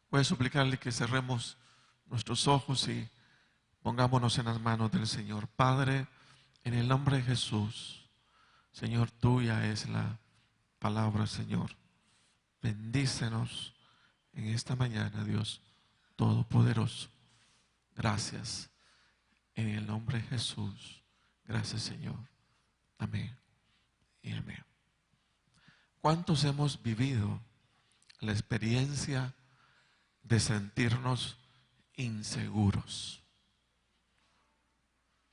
Voy a suplicarle que cerremos nuestros ojos y pongámonos en las manos del Señor. Padre, en el nombre de Jesús, Señor, tuya es la palabra, Señor. Bendícenos en esta mañana, Dios Todopoderoso. Gracias. En el nombre de Jesús. Gracias, Señor. Amén y amén. ¿Cuántos hemos vivido la experiencia de sentirnos inseguros?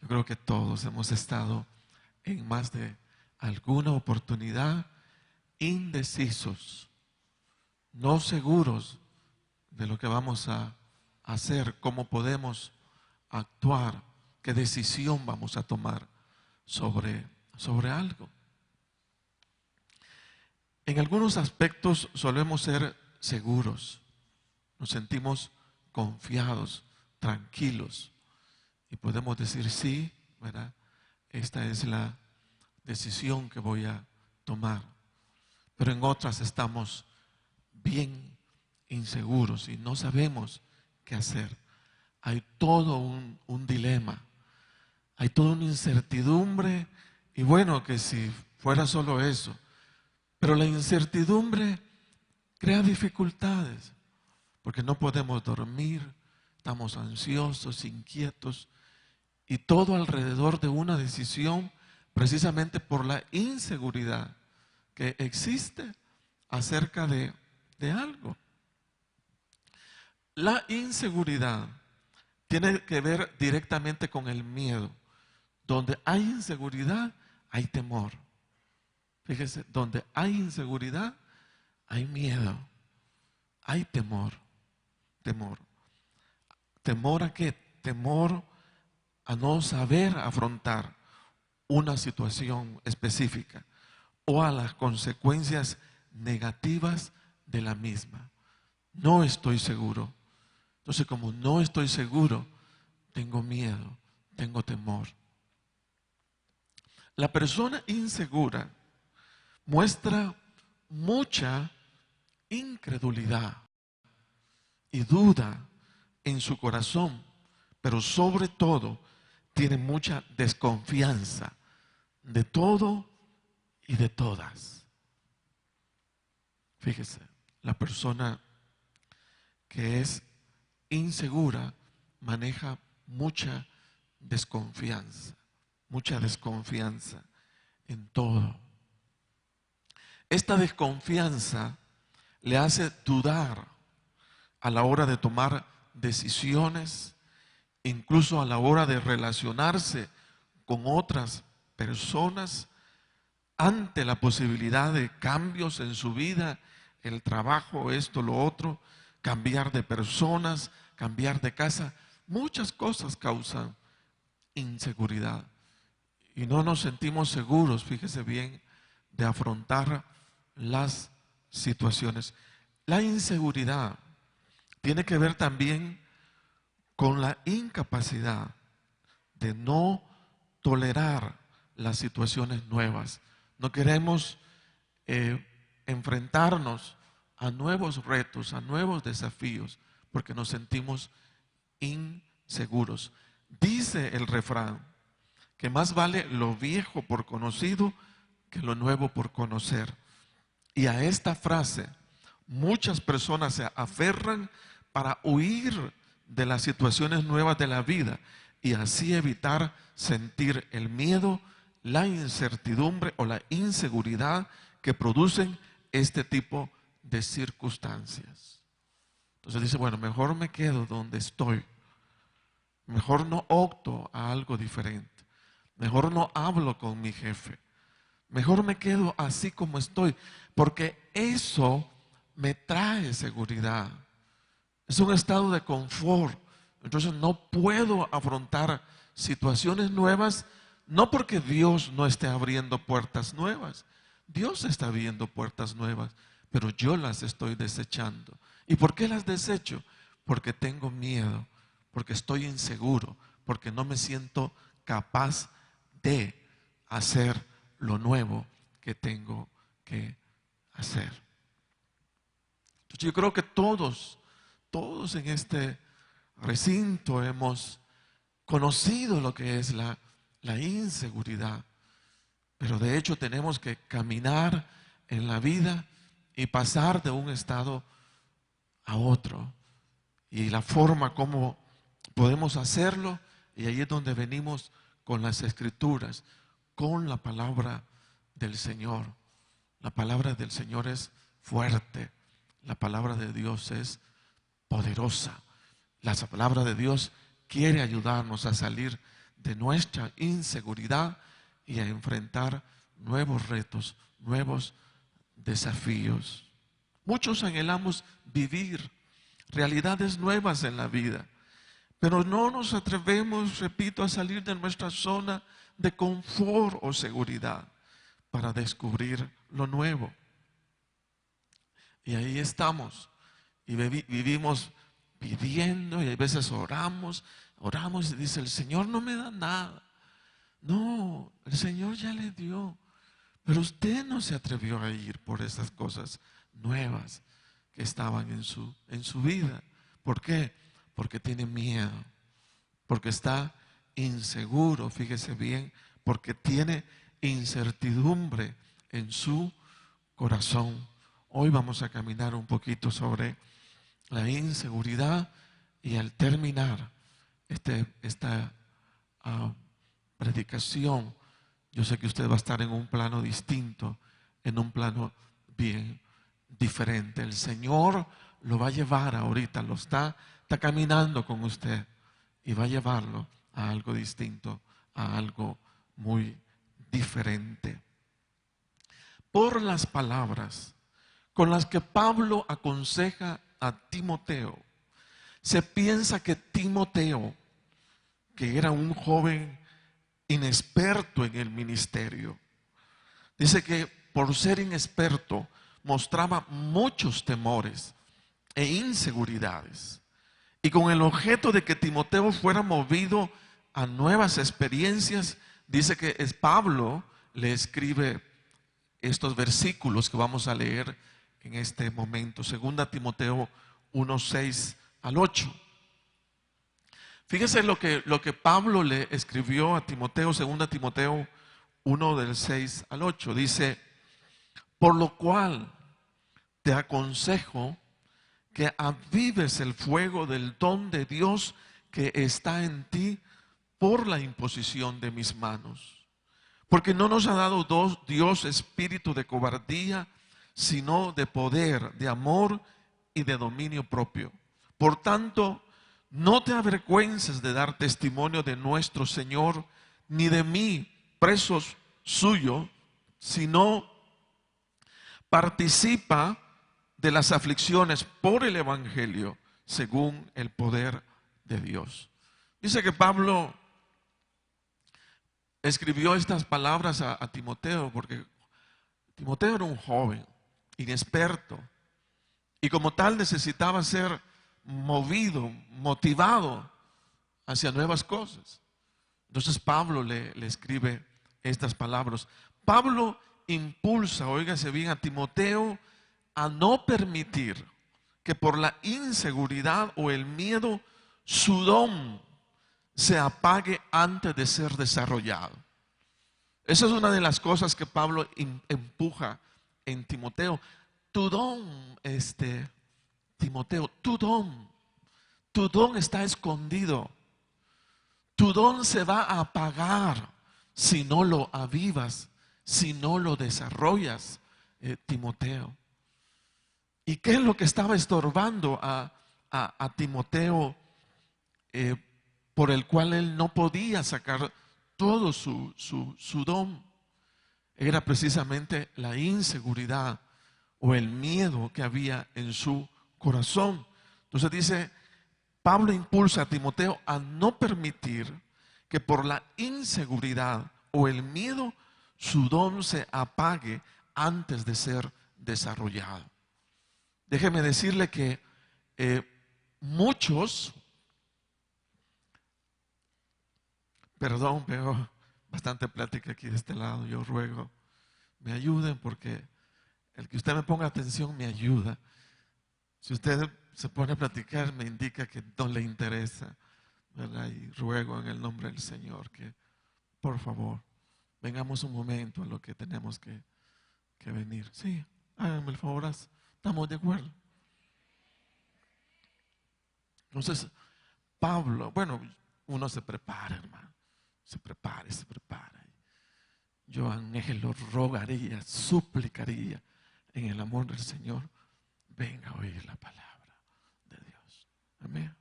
Yo creo que todos hemos estado en más de alguna oportunidad indecisos, no seguros de lo que vamos a hacer, cómo podemos actuar, qué decisión vamos a tomar sobre algo. En algunos aspectos solemos ser seguros, nos sentimos confiados, tranquilos y podemos decir sí, ¿verdad? Esta es la decisión que voy a tomar. Pero en otras estamos bien inseguros y no sabemos qué hacer. Hay todo un dilema, hay toda una incertidumbre y bueno, que si fuera solo eso, pero la incertidumbre crea dificultades porque no podemos dormir, estamos ansiosos, inquietos y todo alrededor de una decisión precisamente por la inseguridad que existe acerca de algo. La inseguridad tiene que ver directamente con el miedo. Donde hay inseguridad, hay temor. Fíjese, donde hay inseguridad, hay miedo, hay temor. Temor. ¿Temor a qué? Temor a no saber afrontar una situación específica o a las consecuencias negativas de la misma. No estoy seguro. Entonces, como no estoy seguro, tengo miedo, tengo temor. La persona insegura muestra mucha incredulidad y duda en su corazón, pero sobre todo tiene mucha desconfianza de todo y de todas. Fíjese, la persona que es insegura maneja mucha desconfianza en todo. Esta desconfianza le hace dudar a la hora de tomar decisiones, incluso a la hora de relacionarse con otras personas, ante la posibilidad de cambios en su vida, el trabajo, esto, lo otro, cambiar de personas, cambiar de casa. Muchas cosas causan inseguridad y no nos sentimos seguros, fíjese bien, de afrontar las situaciones. La inseguridad tiene que ver también con la incapacidad de no tolerar las situaciones nuevas. No queremos enfrentarnos a nuevos retos, a nuevos desafíos, porque nos sentimos inseguros. Dice el refrán que más vale lo viejo por conocido que lo nuevo por conocer. Y a esta frase muchas personas se aferran para huir de las situaciones nuevas de la vida y así evitar sentir el miedo, la incertidumbre o la inseguridad que producen este tipo de circunstancias. Entonces dice, bueno, mejor me quedo donde estoy, mejor no opto a algo diferente, mejor no hablo con mi jefe, mejor me quedo así como estoy, porque eso me trae seguridad. Es un estado de confort. Entonces no puedo afrontar situaciones nuevas, no porque Dios no esté abriendo puertas nuevas. Dios está abriendo puertas nuevas, pero yo las estoy desechando. ¿Y por qué las desecho? Porque tengo miedo, porque estoy inseguro, porque no me siento capaz de hacer lo nuevo que tengo que hacer. Entonces yo creo que todos todos en este recinto hemos conocido lo que es la inseguridad, pero de hecho tenemos que caminar en la vida y pasar de un estado a otro. Y la forma como podemos hacerlo, y ahí es donde venimos con las escrituras, con la palabra del Señor. La palabra del Señor es fuerte, la palabra de Dios es poderosa. La palabra de Dios quiere ayudarnos a salir de nuestra inseguridad y a enfrentar nuevos retos, nuevos desafíos. Muchos anhelamos vivir realidades nuevas en la vida, pero no nos atrevemos, repito, a salir de nuestra zona de confort o seguridad para descubrir lo nuevo. Y ahí estamos y vivimos pidiendo, y a veces oramos y dice: el Señor no me da nada. No, el Señor ya le dio, pero usted no se atrevió a ir por esas cosas nuevas que estaban en su vida. ¿Por qué? Porque tiene miedo, porque está inseguro, fíjese bien, porque tiene incertidumbre en su corazón. Hoy vamos a caminar un poquito sobre la inseguridad, y al terminar esta predicación, yo sé que usted va a estar en un plano distinto, en un plano bien diferente. El Señor lo va a llevar ahorita, está caminando con usted y va a llevarlo a algo distinto, a algo muy diferente. Por las palabras con las que Pablo aconseja a Timoteo, se piensa que Timoteo, que era un joven inexperto en el ministerio, dice que por ser inexperto mostraba muchos temores e inseguridades, y con el objeto de que Timoteo fuera movido a nuevas experiencias, dice que Pablo le escribe estos versículos que vamos a leer en este momento. 2 Timoteo 1:6 al 8. Fíjese lo que Pablo le escribió a Timoteo, 2 Timoteo 1 del 6 al 8. Dice: por lo cual te aconsejo que avives el fuego del don de Dios que está en ti por la imposición de mis manos. Porque no nos ha dado Dios espíritu de cobardía, sino de poder, de amor y de dominio propio. Por tanto, no te avergüences de dar testimonio de nuestro Señor, ni de mí, preso suyo, sino participa de las aflicciones por el Evangelio, según el poder de Dios. Dice que Pablo escribió estas palabras a Timoteo porque Timoteo era un joven inexperto, y como tal necesitaba ser movido, motivado hacia nuevas cosas. Entonces Pablo le escribe estas palabras. Pablo impulsa, óigase bien, a Timoteo a no permitir que por la inseguridad o el miedo su don se apague antes de ser desarrollado. Esa es una de las cosas que Pablo empuja en Timoteo. Tu don, Timoteo, tu don está escondido. Tu don se va a apagar si no lo avivas, si no lo desarrollas, Timoteo. ¿Y qué es lo que estaba estorbando a Timoteo, por el cual él no podía sacar todo su don? Era precisamente la inseguridad o el miedo que había en su corazón. Entonces dice, Pablo impulsa a Timoteo a no permitir que por la inseguridad o el miedo su don se apague antes de ser desarrollado. Déjeme decirle que muchos, perdón, veo bastante plática aquí de este lado, yo ruego me ayuden porque el que usted me ponga atención me ayuda. Si usted se pone a platicar, me indica que no le interesa, ¿verdad? Y ruego en el nombre del Señor que, por favor, vengamos un momento a lo que tenemos que venir. Sí, háganme el favor, estamos de acuerdo. Entonces, Pablo, bueno, uno se prepara, hermano, se prepara y se prepara. Yo anhelo, rogaría, suplicaría en el amor del Señor, venga a oír la palabra de Dios. Amén.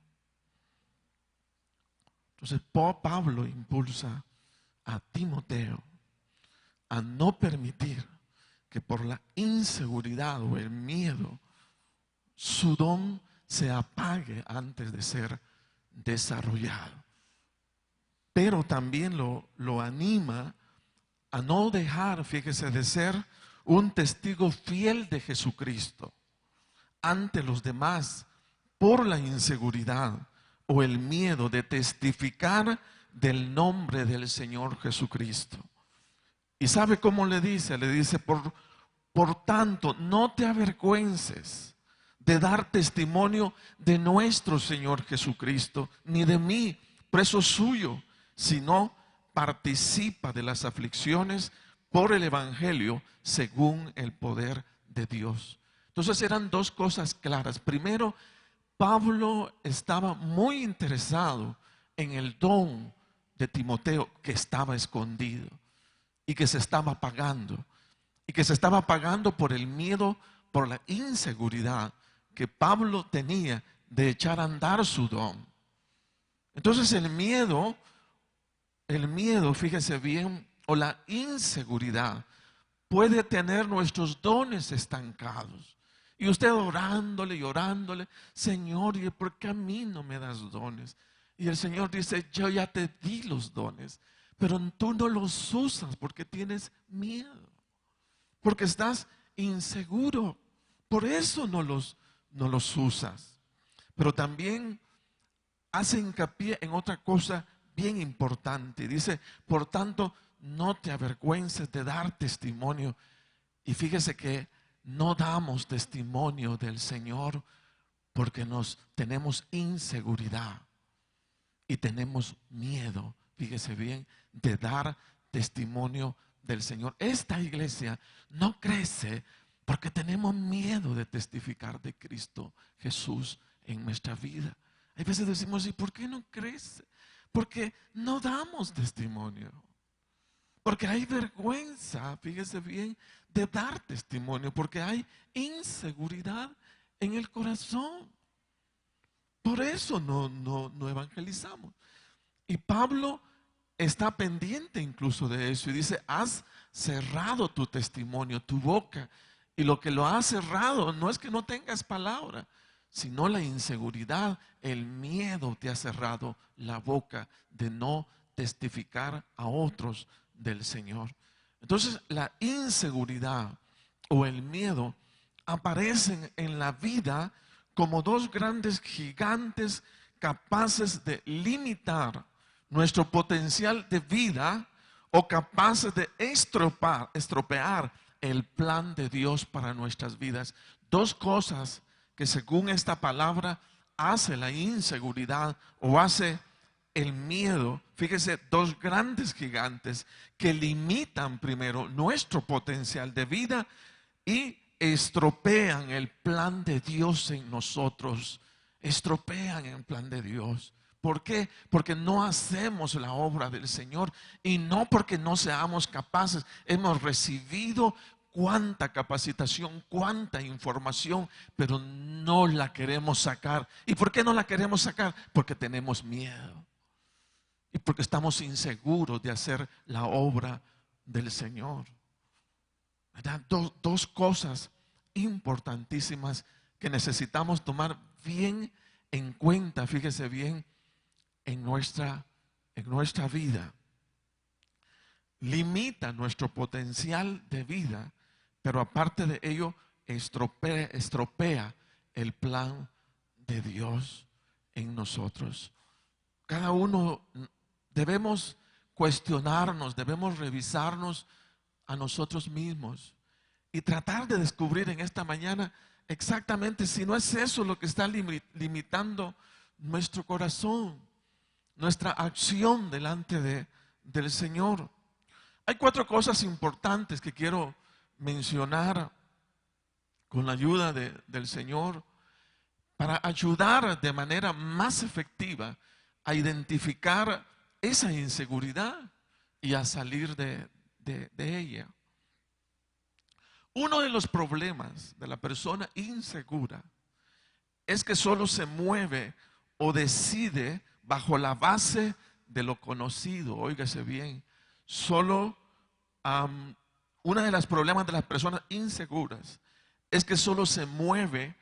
Entonces, Pablo impulsa a Timoteo a no permitir que por la inseguridad o el miedo su don se apague antes de ser desarrollado. Pero también lo anima a no dejar, fíjese, de ser un testigo fiel de Jesucristo ante los demás por la inseguridad o el miedo de testificar del nombre del Señor Jesucristo. ¿Y sabe cómo le dice? Le dice, por tanto, no te avergüences de dar testimonio de nuestro Señor Jesucristo, ni de mí, preso suyo, sino participa de las aflicciones por el Evangelio según el poder de Dios. Entonces eran dos cosas claras. Primero, Pablo estaba muy interesado en el don de Timoteo que estaba escondido y que se estaba apagando. Y que se estaba apagando por el miedo, por la inseguridad que Pablo tenía de echar a andar su don. Entonces el miedo, fíjese bien, o la inseguridad puede tener nuestros dones estancados. Y usted orándole y orándole, Señor, ¿y por qué a mí no me das dones? Y el Señor dice, yo ya te di los dones, pero tú no los usas porque tienes miedo, porque estás inseguro. Por eso no los usas. Pero también hace hincapié en otra cosa bien importante. Dice, por tanto, no te avergüences de dar testimonio. Y fíjese que no damos testimonio del Señor porque tenemos inseguridad y tenemos miedo, fíjese bien, de dar testimonio del Señor. Esta iglesia no crece porque tenemos miedo de testificar de Cristo Jesús en nuestra vida. Hay veces decimos, ¿y por qué no crece? Porque no damos testimonio. Porque hay vergüenza, fíjese bien, de dar testimonio. Porque hay inseguridad en el corazón. Por eso no evangelizamos. Y Pablo está pendiente incluso de eso. Y dice, has cerrado tu testimonio, tu boca. Y lo que lo ha cerrado no es que no tengas palabra, sino la inseguridad, el miedo te ha cerrado la boca de no testificar a otros del Señor. Entonces la inseguridad o el miedo aparecen en la vida como dos grandes gigantes capaces de limitar nuestro potencial de vida o capaces de estropear el plan de Dios para nuestras vidas. Dos cosas que según esta palabra hace la inseguridad o hace el miedo. Fíjese, dos grandes gigantes que limitan primero nuestro potencial de vida y estropean el plan de Dios en nosotros. Estropean el plan de Dios. ¿Por qué? Porque no hacemos la obra del Señor y no porque no seamos capaces. Hemos recibido cuánta capacitación, cuánta información, pero no la queremos sacar. ¿Y por qué no la queremos sacar? Porque tenemos miedo y porque estamos inseguros de hacer la obra del Señor. ¿Verdad? Dos cosas importantísimas que necesitamos tomar bien en cuenta, fíjese bien, en nuestra vida. Limita nuestro potencial de vida, pero aparte de ello estropea el plan de Dios en nosotros. Cada uno debemos cuestionarnos, debemos revisarnos a nosotros mismos y tratar de descubrir en esta mañana exactamente si no es eso lo que está limitando nuestro corazón, nuestra acción delante del Señor. Hay 4 cosas importantes que quiero mencionar con la ayuda del Señor para ayudar de manera más efectiva a identificar esa inseguridad y a salir de ella. Uno de los problemas de la persona insegura es que solo se mueve o decide bajo la base de lo conocido. Óigase bien, una de los problemas de las personas inseguras es que solo se mueve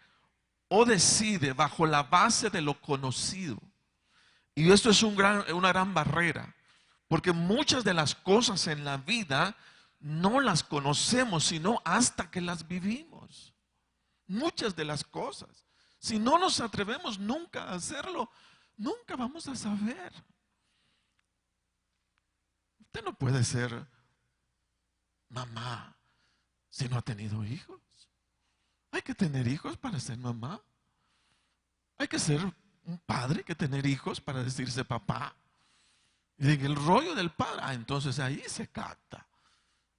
o decide bajo la base de lo conocido. Y esto es una gran barrera, porque muchas de las cosas en la vida no las conocemos sino hasta que las vivimos. Muchas de las cosas, si no nos atrevemos nunca a hacerlo, nunca vamos a saber. Usted no puede ser mamá si no ha tenido hijos. Hay que tener hijos para ser mamá. Hay que ser un padre, hay que tener hijos para decirse papá. Y en el rollo del padre, entonces ahí se capta.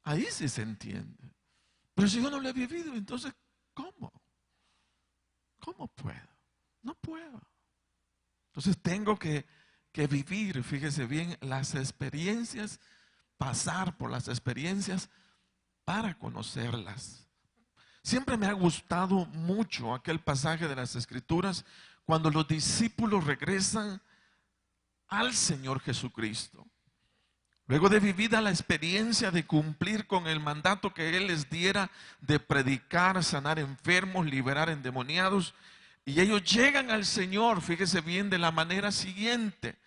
Ahí sí se entiende. Pero si yo no lo he vivido, entonces, ¿cómo? ¿Cómo puedo? No puedo. Entonces tengo que vivir, fíjese bien, las experiencias, pasar por las experiencias para conocerlas. Siempre me ha gustado mucho aquel pasaje de las Escrituras cuando los discípulos regresan al Señor Jesucristo. Luego de vivida la experiencia de cumplir con el mandato que Él les diera de predicar, sanar enfermos, liberar endemoniados, y ellos llegan al Señor, fíjese bien, de la manera siguiente.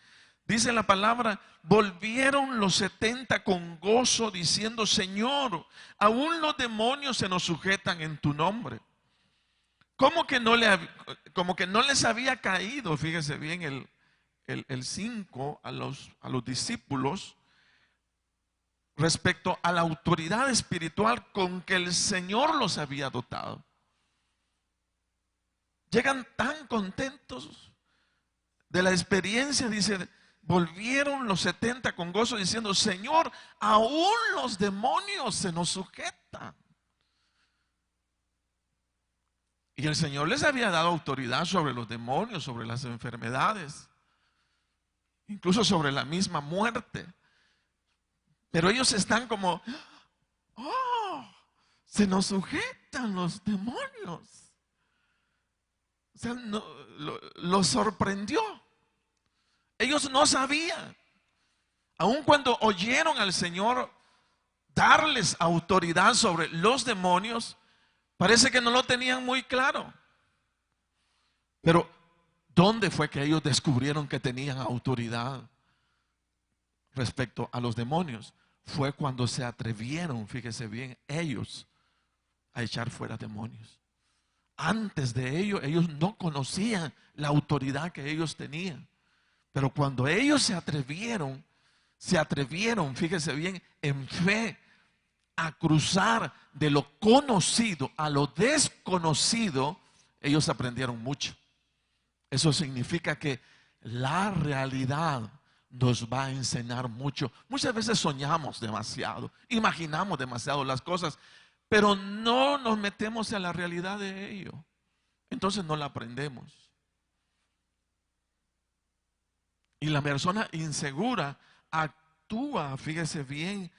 Dice la palabra, volvieron los 70 con gozo diciendo, Señor, aún los demonios se nos sujetan en tu nombre. Como que no les había caído, fíjese bien, el 5 a los discípulos respecto a la autoridad espiritual con que el Señor los había dotado. Llegan tan contentos de la experiencia, dice, volvieron los 70 con gozo diciendo, Señor, aún los demonios se nos sujetan. Y el Señor les había dado autoridad sobre los demonios, sobre las enfermedades, incluso sobre la misma muerte. Pero ellos están como, oh, se nos sujetan los demonios. O sea, lo sorprendió. Ellos no sabían. Aun cuando oyeron al Señor darles autoridad sobre los demonios, parece que no lo tenían muy claro. Pero, ¿dónde fue que ellos descubrieron que tenían autoridad respecto a los demonios? Fue cuando se atrevieron, fíjese bien, ellos a echar fuera demonios. Antes de ello, ellos no conocían la autoridad que ellos tenían. Pero cuando ellos se atrevieron, fíjese bien, en fe, a cruzar de lo conocido a lo desconocido, ellos aprendieron mucho. Eso significa que la realidad nos va a enseñar mucho. Muchas veces soñamos demasiado, imaginamos demasiado las cosas, pero no nos metemos en la realidad de ello. Entonces no la aprendemos. Y la persona insegura actúa, fíjese bien,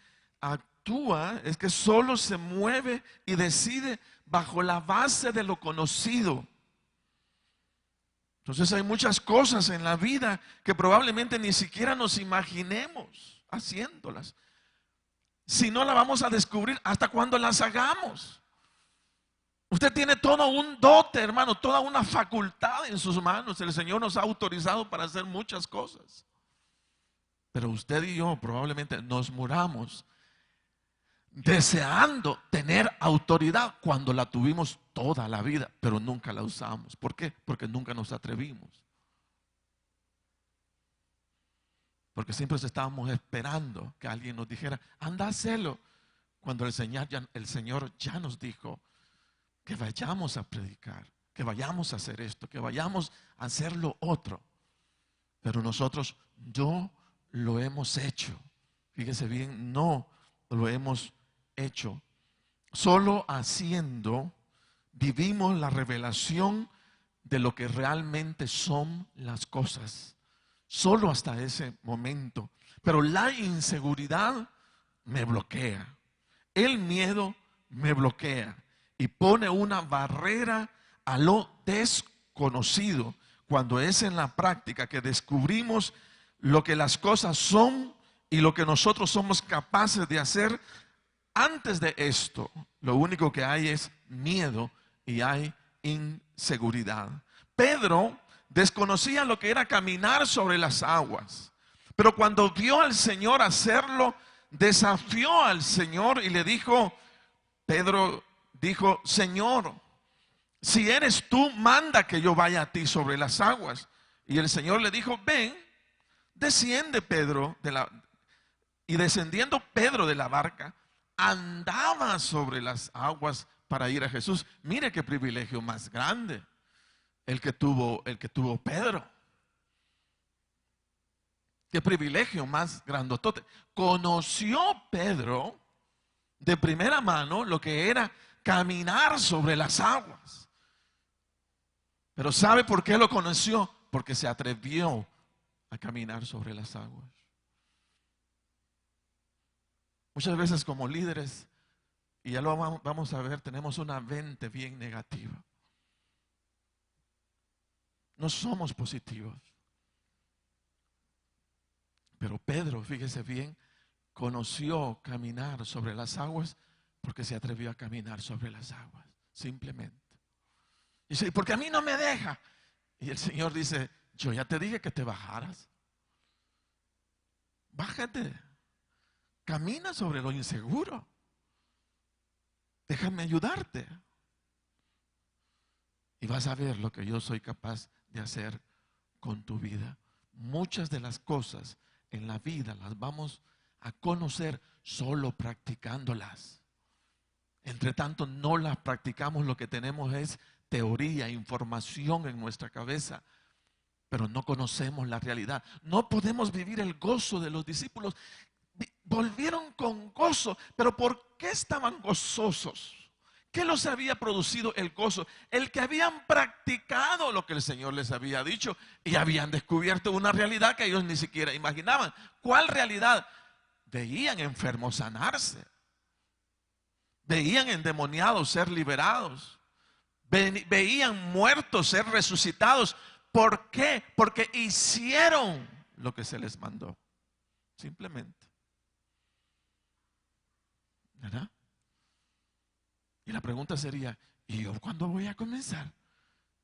es que solo se mueve y decide bajo la base de lo conocido. Entonces hay muchas cosas en la vida que probablemente ni siquiera nos imaginemos haciéndolas. Si no la vamos a descubrir hasta cuando las hagamos. Usted tiene todo un dote, hermano, toda una facultad en sus manos. El Señor nos ha autorizado para hacer muchas cosas. Pero usted y yo probablemente nos muramos deseando tener autoridad cuando la tuvimos toda la vida, pero nunca la usamos. ¿Por qué? Porque nunca nos atrevimos. Porque siempre estábamos esperando que alguien nos dijera, anda a hacerlo. Cuando el Señor ya nos dijo, que vayamos a predicar, que vayamos a hacer esto, que vayamos a hacer lo otro. Pero nosotros no lo hemos hecho. Fíjese bien, no lo hemos hecho. Solo haciendo vivimos la revelación de lo que realmente son las cosas. Solo hasta ese momento. Pero la inseguridad me bloquea. El miedo me bloquea y pone una barrera a lo desconocido. Cuando es en la práctica que descubrimos lo que las cosas son y lo que nosotros somos capaces de hacer. Antes de esto, lo único que hay es miedo y hay inseguridad. Pedro desconocía lo que era caminar sobre las aguas, pero cuando vio al Señor hacerlo, desafió al Señor y le dijo, Pedro dijo, Señor, si eres tú, manda que yo vaya a ti sobre las aguas. Y el Señor le dijo, ven, desciende Pedro y descendiendo Pedro de la barca, andaba sobre las aguas para ir a Jesús. Mire qué privilegio más grande el que tuvo Pedro. Qué privilegio más grandotote. Conoció Pedro de primera mano lo que era caminar sobre las aguas. Pero ¿sabe por qué lo conoció? Porque se atrevió a caminar sobre las aguas. Muchas veces como líderes, y ya lo vamos a ver, tenemos una mente bien negativa. No somos positivos. Pero Pedro, fíjese bien, conoció caminar sobre las aguas porque se atrevió a caminar sobre las aguas, simplemente. Y dice, ¿por qué a mí no me deja? Y el Señor dice, yo ya te dije que te bajaras. Bájate. Camina sobre lo inseguro. Déjame ayudarte. Y vas a ver lo que yo soy capaz de hacer con tu vida. Muchas de las cosas en la vida las vamos a conocer solo practicándolas. Entre tanto no las practicamos, lo que tenemos es teoría, información en nuestra cabeza, pero no conocemos la realidad. No podemos vivir el gozo de los discípulos. Volvieron con gozo, pero ¿por qué estaban gozosos? ¿Qué los había producido el gozo? El que habían practicado lo que el Señor les había dicho y habían descubierto una realidad que ellos ni siquiera imaginaban. ¿Cuál realidad? Veían enfermos sanarse, veían endemoniados ser liberados, veían muertos ser resucitados. ¿Por qué? Porque hicieron lo que se les mandó, simplemente. ¿Verdad? Y la pregunta sería, ¿y yo cuándo voy a comenzar?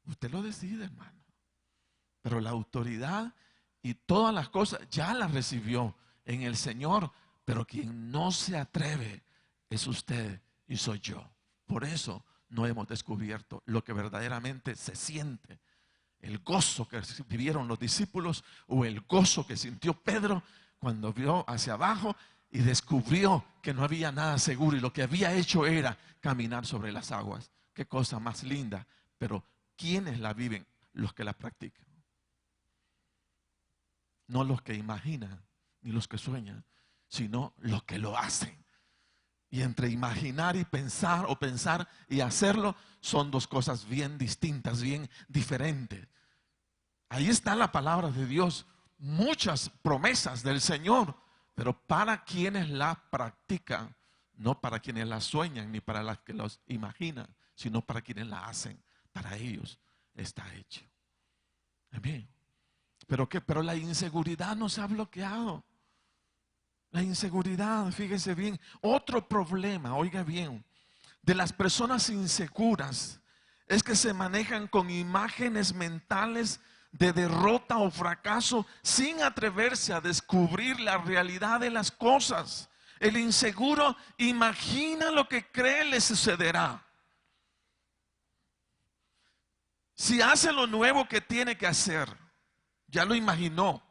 Usted lo decide, hermano. Pero la autoridad y todas las cosas ya las recibió en el Señor. Pero quien no se atreve es usted y soy yo. Por eso no hemos descubierto lo que verdaderamente se siente. El gozo que vivieron los discípulos o el gozo que sintió Pedro cuando vio hacia abajo y descubrió que no había nada seguro y lo que había hecho era caminar sobre las aguas. Qué cosa más linda. Pero ¿quiénes la viven? Los que la practican. No los que imaginan ni los que sueñan, sino los que lo hacen. Y entre imaginar y pensar, o pensar y hacerlo, son dos cosas bien distintas, bien diferentes. Ahí está la palabra de Dios, muchas promesas del Señor, pero para quienes la practican, no para quienes la sueñan ni para los que los imaginan, sino para quienes la hacen. Para ellos está hecho. Amén. Pero la inseguridad nos ha bloqueado. La inseguridad, fíjese bien, otro problema, oiga bien, de las personas inseguras es que se manejan con imágenes mentales de derrota o fracaso sin atreverse a descubrir la realidad de las cosas. El inseguro imagina lo que cree le sucederá. Si hace lo nuevo que tiene que hacer, ya lo imaginó.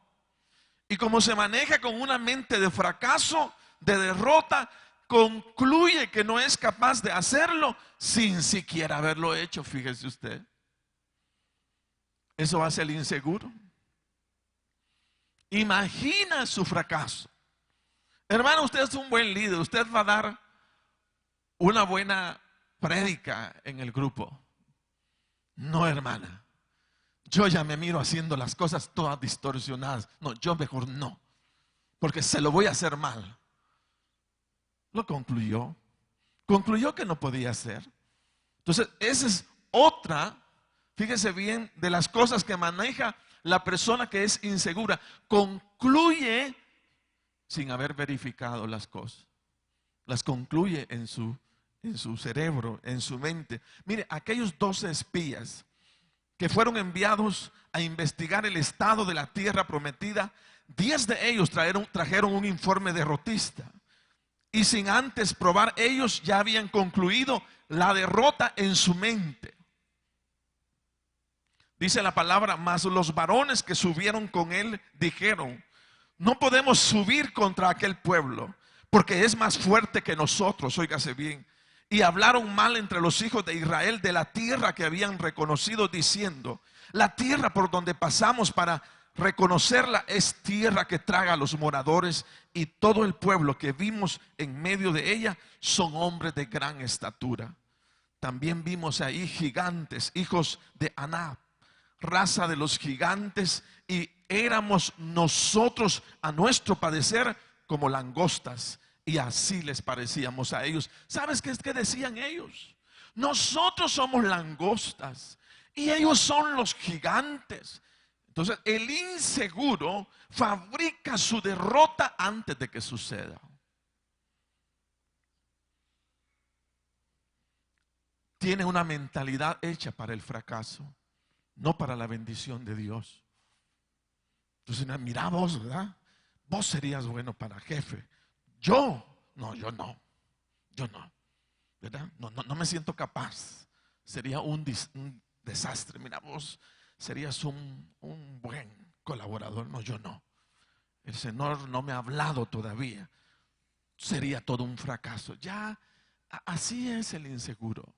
Y como se maneja con una mente de fracaso, de derrota, concluye que no es capaz de hacerlo sin siquiera haberlo hecho, fíjese usted. Eso hace el inseguro. Imagina su fracaso. Hermano, usted es un buen líder, usted va a dar una buena prédica en el grupo. No, hermana, yo ya me miro haciendo las cosas todas distorsionadas. No, yo mejor no, porque se lo voy a hacer mal. Lo concluyó. Concluyó que no podía hacer. Entonces, esa es otra, fíjese bien, de las cosas que maneja la persona que es insegura. Concluye sin haber verificado las cosas. Las concluye en su cerebro, en su mente. Mire, aquellos 12 espías que fueron enviados a investigar el estado de la tierra prometida, 10 de ellos trajeron un informe derrotista. Y sin antes probar, ellos ya habían concluido la derrota en su mente. Dice la palabra, mas los varones que subieron con él dijeron, no podemos subir contra aquel pueblo, porque es más fuerte que nosotros, óigase bien. Y hablaron mal entre los hijos de Israel de la tierra que habían reconocido, diciendo, la tierra por donde pasamos para reconocerla es tierra que traga a los moradores, y todo el pueblo que vimos en medio de ella son hombres de gran estatura. También vimos ahí gigantes, hijos de Aná, raza de los gigantes, y éramos nosotros a nuestro parecer como langostas, y así les parecíamos a ellos. ¿Sabes qué es que decían ellos? Nosotros somos langostas y ellos son los gigantes. Entonces el inseguro fabrica su derrota antes de que suceda. Tiene una mentalidad hecha para el fracaso, no para la bendición de Dios. Entonces, mira vos, ¿verdad? Vos serías bueno para jefe. Yo no, ¿verdad? No me siento capaz. Sería un desastre. Mira, vos serías un buen colaborador. No, yo no. El Señor no me ha hablado todavía. Sería todo un fracaso. Ya, así es el inseguro.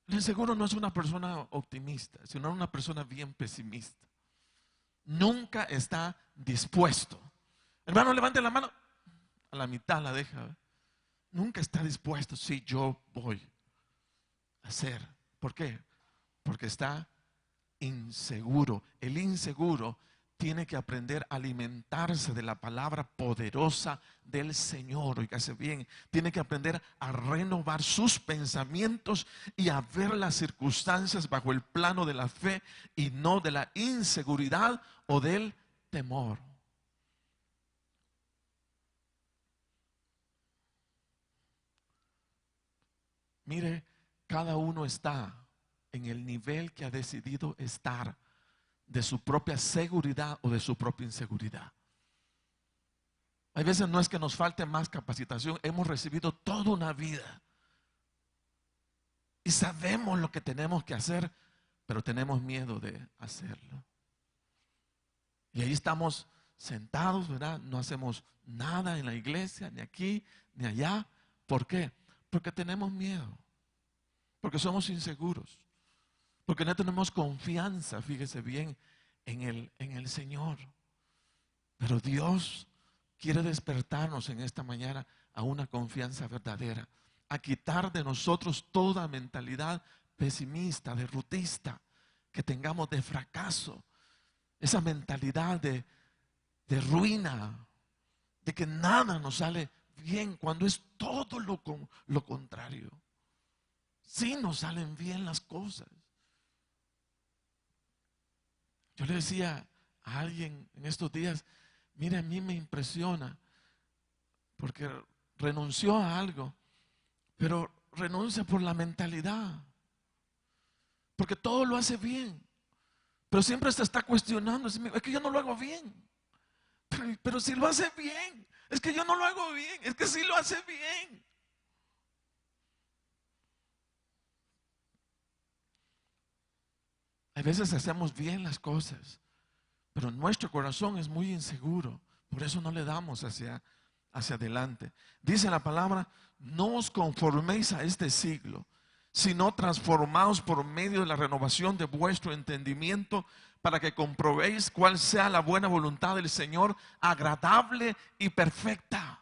El inseguro no es una persona optimista, sino una persona bien pesimista. Nunca está dispuesto. Hermano, levante la mano. A la mitad la deja. Nunca está dispuesto. Sí, yo voy a hacer. ¿Por qué? Porque está inseguro. El inseguro tiene que aprender a alimentarse de la palabra poderosa del Señor. Oígase bien. Tiene que aprender a renovar sus pensamientos y a ver las circunstancias bajo el plano de la fe y no de la inseguridad o del temor. Mire, cada uno está en el nivel que ha decidido estar de su propia seguridad o de su propia inseguridad. Hay veces no es que nos falte más capacitación, hemos recibido toda una vida y sabemos lo que tenemos que hacer, pero tenemos miedo de hacerlo. Y ahí estamos sentados, ¿verdad? No hacemos nada en la iglesia, ni aquí, ni allá. ¿Por qué? Porque tenemos miedo, porque somos inseguros, porque no tenemos confianza, fíjese bien, en el Señor. Pero Dios quiere despertarnos en esta mañana a una confianza verdadera, a quitar de nosotros toda mentalidad pesimista, derrotista, que tengamos de fracaso, esa mentalidad de ruina, de que nada nos sale bien, cuando es todo lo contrario. Sí nos salen bien las cosas. Yo le decía a alguien en estos días, mire, a mí me impresiona, porque renunció a algo, pero renuncia por la mentalidad, porque todo lo hace bien, pero siempre se está cuestionando, es que yo no lo hago bien, pero si lo hace bien, es que yo no lo hago bien, es que sí lo hace bien. A veces hacemos bien las cosas, pero nuestro corazón es muy inseguro. Por eso no le damos hacia hacia adelante. Dice la palabra: no os conforméis a este siglo, sino transformaos por medio de la renovación de vuestro entendimiento, para que comprobéis cuál sea la buena voluntad del Señor, agradable y perfecta.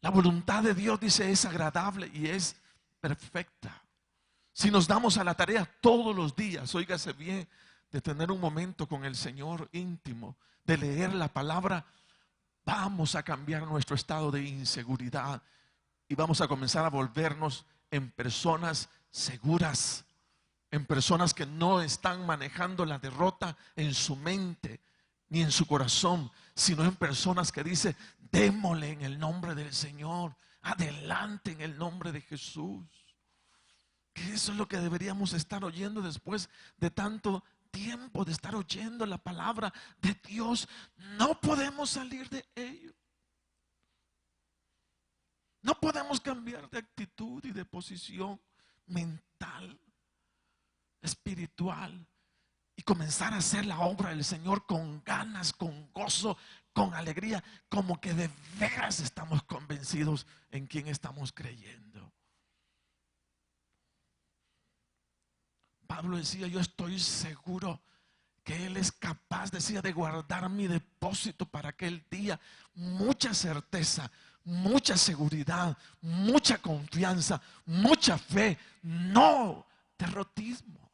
La voluntad de Dios, dice, es agradable y es perfecta. Si nos damos a la tarea todos los días, óigase bien, de tener un momento con el Señor íntimo, de leer la palabra, vamos a cambiar nuestro estado de inseguridad y vamos a comenzar a volvernos en personas seguras, en personas que no están manejando la derrota en su mente ni en su corazón, sino en personas que dicen: démosle en el nombre del Señor, adelante en el nombre de Jesús. Que eso es lo que deberíamos estar oyendo después de tanto tiempo de estar oyendo la palabra de Dios. No podemos salir de ello. No podemos cambiar de actitud y de posición mental, espiritual, y comenzar a hacer la obra del Señor con ganas, con gozo, con alegría, como que de veras estamos convencidos en quién estamos creyendo. Pablo decía: yo estoy seguro que Él es capaz, decía, de guardar mi depósito para aquel día. Mucha certeza, mucha seguridad, mucha confianza, mucha fe, no derrotismo.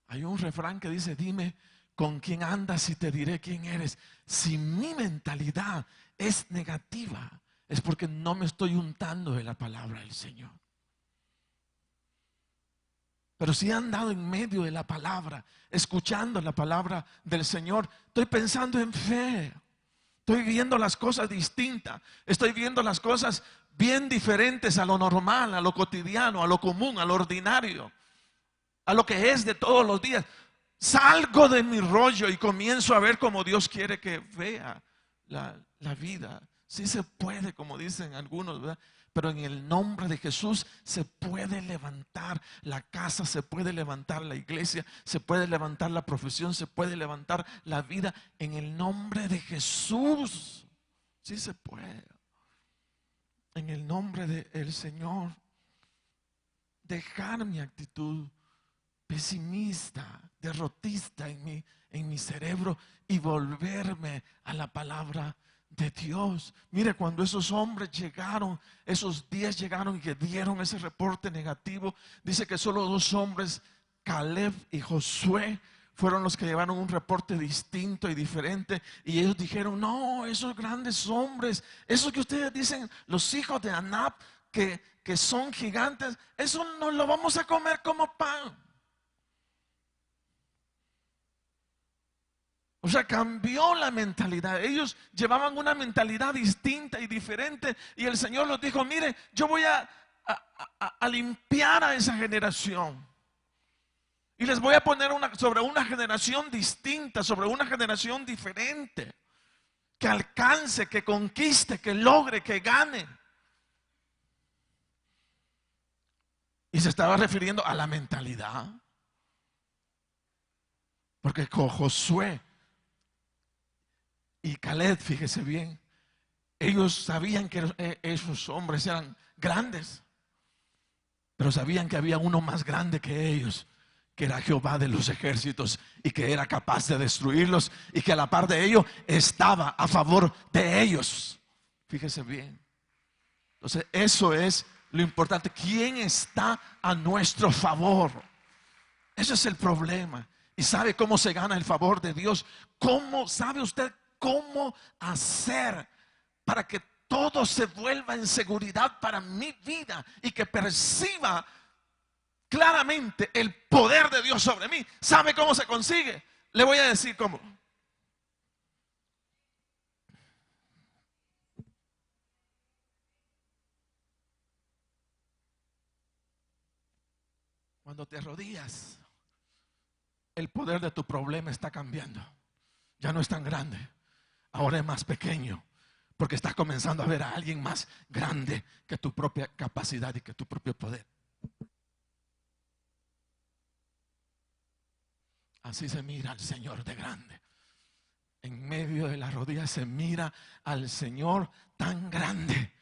Hay un refrán que dice: dime con quién andas y te diré quién eres. Si mi mentalidad es negativa, es porque no me estoy untando de la palabra del Señor. Pero si he andado en medio de la palabra, escuchando la palabra del Señor, estoy pensando en fe, estoy viendo las cosas distintas, estoy viendo las cosas bien diferentes a lo normal, a lo cotidiano, a lo común, a lo ordinario, a lo que es de todos los días. Salgo de mi rollo y comienzo a ver como Dios quiere que vea la vida. Sí se puede, como dicen algunos, ¿verdad? Pero en el nombre de Jesús se puede levantar la casa, se puede levantar la iglesia, se puede levantar la profesión, se puede levantar la vida en el nombre de Jesús. Sí se puede. En el nombre del Señor. Dejar mi actitud pesimista, derrotista en mi cerebro y volverme a la palabra de Dios. Mire, cuando esos hombres llegaron, esos 10 llegaron y que dieron ese reporte negativo, dice que solo 2 hombres, Caleb y Josué, fueron los que llevaron un reporte distinto y diferente. Y ellos dijeron: no, esos grandes hombres, esos que ustedes dicen, los hijos de Anab, que son gigantes, eso no lo vamos a comer como pan. O sea, cambió la mentalidad. Ellos llevaban una mentalidad distinta y diferente. Y el Señor les dijo: mire, yo voy a limpiar a esa generación. Y les voy a poner sobre una generación distinta, sobre una generación diferente. Que alcance, que conquiste, que logre, que gane. Y se estaba refiriendo a la mentalidad. Porque con Josué y Caleb, fíjese bien, ellos sabían que esos hombres eran grandes, pero sabían que había uno más grande que ellos, que era Jehová de los ejércitos, y que era capaz de destruirlos, y que a la par de ellos estaba a favor de ellos. Fíjese bien. Entonces eso es lo importante. ¿Quién está a nuestro favor? Ese es el problema. ¿Y sabe cómo se gana el favor de Dios? ¿Cómo sabe usted cómo hacer para que todo se vuelva en seguridad para mi vida y que perciba claramente el poder de Dios sobre mí? ¿Sabe cómo se consigue? Le voy a decir cómo. Cuando te arrodillas, el poder de tu problema está cambiando. Ya no es tan grande, ahora es más pequeño, porque estás comenzando a ver a alguien más grande que tu propia capacidad y que tu propio poder. Así se mira al Señor de grande. En medio de las rodillas se mira al Señor tan grande.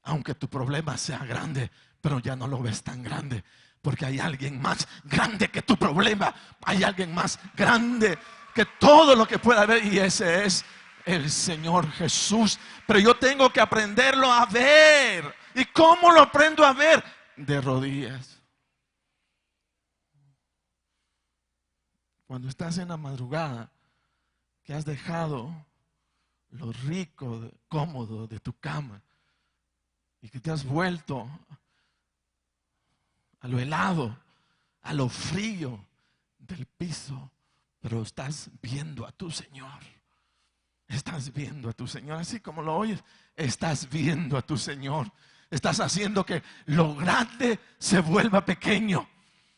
Aunque tu problema sea grande, pero ya no lo ves tan grande. Porque hay alguien más grande que tu problema. Hay alguien más grande que todo lo que pueda haber. Y ese es el Señor Jesús. Pero yo tengo que aprenderlo a ver. ¿Y cómo lo aprendo a ver? De rodillas. Cuando estás en la madrugada, que has dejado lo rico, cómodo de tu cama y que te has vuelto a lo helado, a lo frío del piso, pero estás viendo a tu Señor. Estás viendo a tu Señor, así como lo oyes, estás viendo a tu Señor. Estás haciendo que lo grande se vuelva pequeño.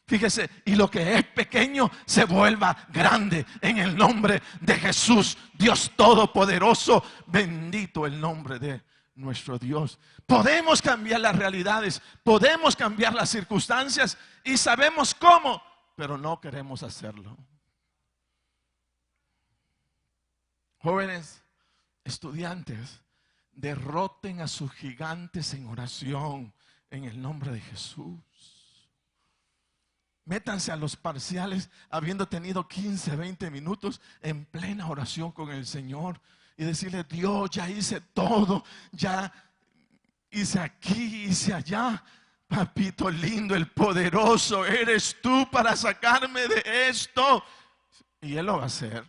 Fíjese, y lo que es pequeño se vuelva grande en el nombre de Jesús, Dios Todopoderoso. Bendito el nombre de nuestro Dios. Podemos cambiar las realidades, podemos cambiar las circunstancias y sabemos cómo, pero no queremos hacerlo. Jóvenes, estudiantes, derroten a sus gigantes en oración en el nombre de Jesús. Métanse a los parciales habiendo tenido 15, 20 minutos en plena oración con el Señor y decirle: Dios, ya hice todo, ya hice aquí, hice allá. Papito lindo, el poderoso, eres tú para sacarme de esto. Y Él lo va a hacer.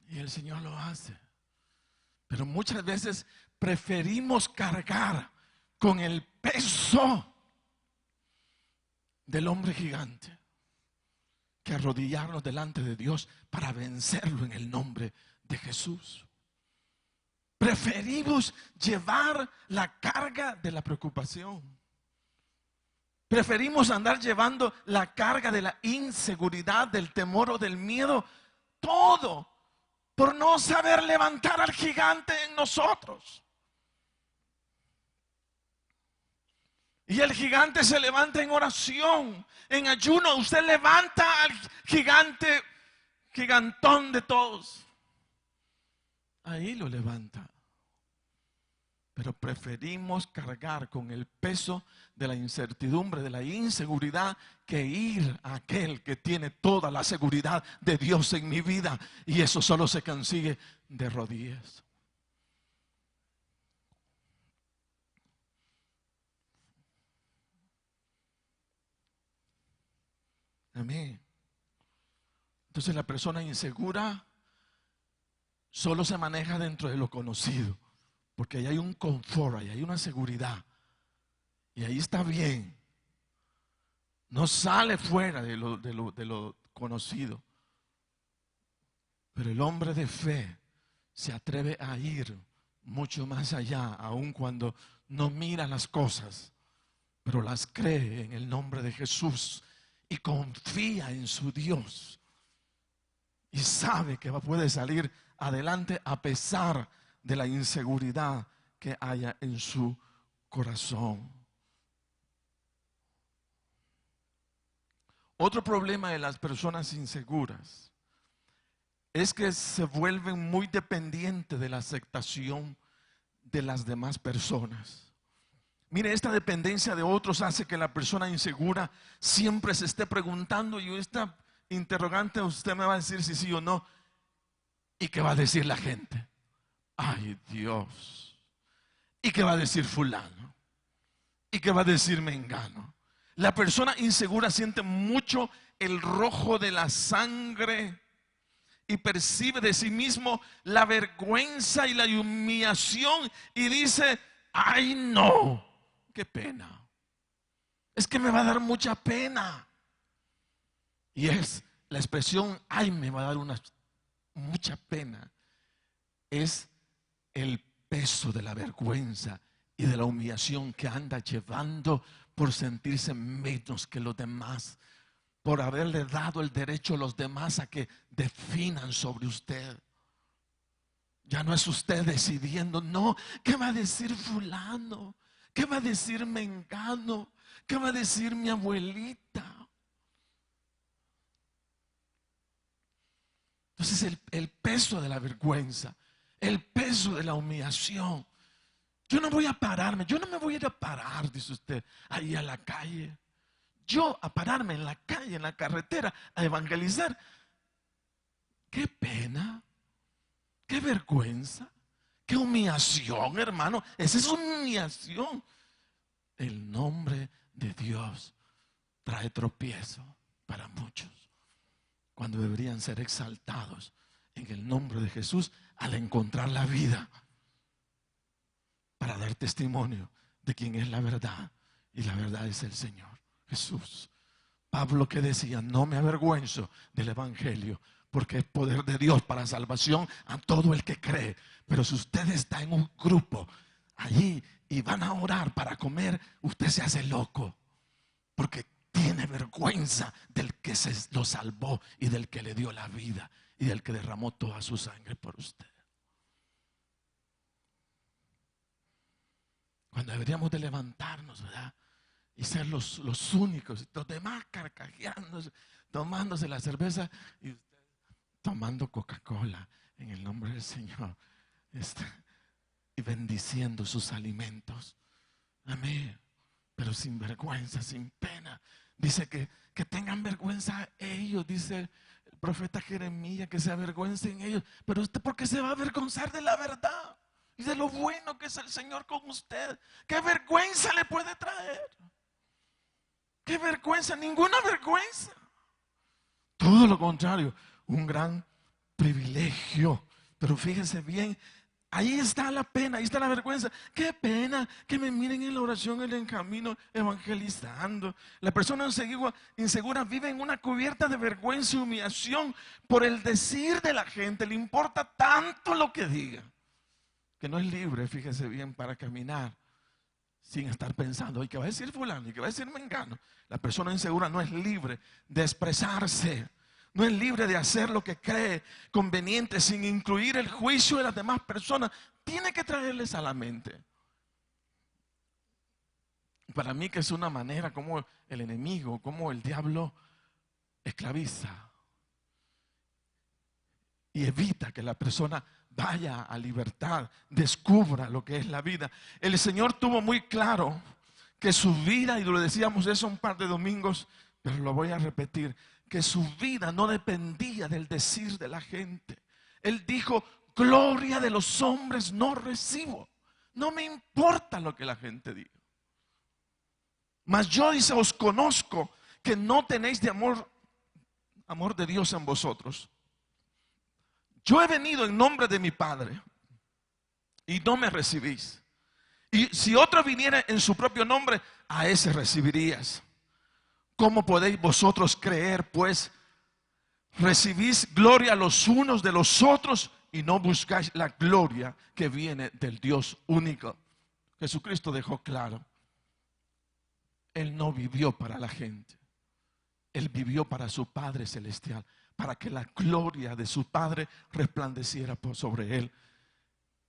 Y el Señor lo hace. Pero muchas veces preferimos cargar con el peso del hombre gigante que arrodillarnos delante de Dios para vencerlo en el nombre de Jesús. Preferimos llevar la carga de la preocupación. Preferimos andar llevando la carga de la inseguridad, del temor o del miedo. Todo por no saber levantar al gigante en nosotros. Y el gigante se levanta en oración, en ayuno. Usted levanta al gigante, gigantón de todos. Ahí lo levanta. Pero preferimos cargar con el peso de la incertidumbre, de la inseguridad, que ir a aquel que tiene toda la seguridad de Dios en mi vida. Y eso solo se consigue de rodillas. Amén. Entonces la persona insegura solo se maneja dentro de lo conocido. Porque ahí hay un confort, ahí hay una seguridad. Y ahí está bien. No sale fuera de lo conocido. Pero el hombre de fe se atreve a ir mucho más allá, aun cuando no mira las cosas, pero las cree en el nombre de Jesús y confía en su Dios. Y sabe que puede salir adelante a pesar de la inseguridad que haya en su corazón. Otro problema de las personas inseguras es que se vuelven muy dependientes de la aceptación de las demás personas. Mire, esta dependencia de otros hace que la persona insegura siempre se esté preguntando, y esta interrogante usted me va a decir si sí o no, ¿y qué va a decir la gente? Ay, Dios. ¿Y qué va a decir fulano? ¿Y qué va a decir mengano? La persona insegura siente mucho el rojo de la sangre y percibe de sí mismo la vergüenza y la humillación y dice: ay, no, qué pena. Es que me va a dar mucha pena. Y es la expresión ay, me va a dar mucha pena. Es el peso de la vergüenza y de la humillación que anda llevando por sentirse menos que los demás, por haberle dado el derecho a los demás a que definan sobre usted. Ya no es usted decidiendo, no, ¿qué va a decir fulano? ¿Qué va a decir mengano? ¿Qué va a decir mi abuelita? Entonces el peso de la vergüenza, el peso de la humillación. Yo no voy a pararme, yo no me voy a ir a parar, dice usted, ahí a la calle. Yo a pararme en la calle, en la carretera, a evangelizar. Qué pena, qué vergüenza, qué humillación, hermano. Esa es humillación. El nombre de Dios trae tropiezo para muchos, cuando deberían ser exaltados en el nombre de Jesús al encontrar la vida, para dar testimonio de quién es la verdad, y la verdad es el Señor Jesús. Pablo, que decía, no me avergüenzo del evangelio, porque es poder de Dios para salvación a todo el que cree. Pero si usted está en un grupo allí y van a orar para comer, usted se hace loco, porque tiene vergüenza del que se lo salvó y del que le dio la vida y del que derramó toda su sangre por usted. Cuando deberíamos de levantarnos, ¿verdad? Y ser los únicos, los demás carcajeándose, tomándose la cerveza y usted tomando Coca-Cola en el nombre del Señor, y bendiciendo sus alimentos. Amén. Pero sin vergüenza, sin pena. Dice que tengan vergüenza ellos, dice el profeta Jeremías, que se avergüencen ellos. Pero usted, ¿por qué se va a avergonzar de la verdad y de lo bueno que es el Señor con usted? ¿Qué vergüenza le puede traer? ¿Qué vergüenza? Ninguna vergüenza. Todo lo contrario, un gran privilegio. Pero fíjese bien, ahí está la pena, ahí está la vergüenza. Qué pena que me miren en la oración, en el camino, evangelizando. La persona insegura vive en una cubierta de vergüenza y humillación por el decir de la gente. Le importa tanto lo que diga, que no es libre, fíjese bien, para caminar sin estar pensando, ¿y qué va a decir fulano? ¿Y qué va a decir mengano? La persona insegura no es libre de expresarse, no es libre de hacer lo que cree conveniente sin incluir el juicio de las demás personas. Tiene que traerles a la mente. Para mí que es una manera como el enemigo, como el diablo esclaviza y evita que la persona vaya a libertad, descubra lo que es la vida. El Señor tuvo muy claro que su vida, y lo decíamos eso un par de domingos, pero lo voy a repetir, que su vida no dependía del decir de la gente. Él dijo, gloria de los hombres no recibo. No me importa lo que la gente diga. Mas yo, dice, os conozco que no tenéis de amor de Dios en vosotros. Yo he venido en nombre de mi Padre y no me recibís. Y si otro viniera en su propio nombre, a ese recibirías. ¿Cómo podéis vosotros creer, pues? Recibís gloria los unos de los otros y no buscáis la gloria que viene del Dios único. Jesucristo dejó claro, Él no vivió para la gente. Él vivió para su Padre Celestial, para que la gloria de su Padre resplandeciera por sobre Él.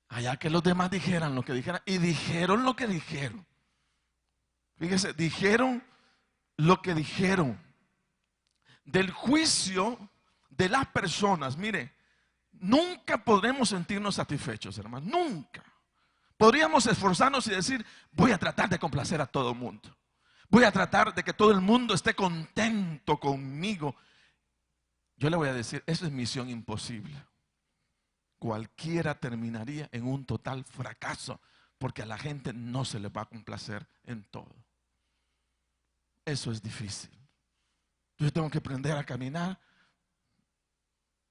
Allá que los demás dijeran lo que dijeran, y dijeron lo que dijeron. Fíjese, dijeron lo que dijeron. Del juicio de las personas, mire, nunca podremos sentirnos satisfechos, hermanos, nunca. Podríamos esforzarnos y decir, voy a tratar de complacer a todo el mundo. Voy a tratar de que todo el mundo esté contento conmigo. Yo le voy a decir, eso es misión imposible. Cualquiera terminaría en un total fracaso, porque a la gente no se le va a complacer en todo. Eso es difícil. Yo tengo que aprender a caminar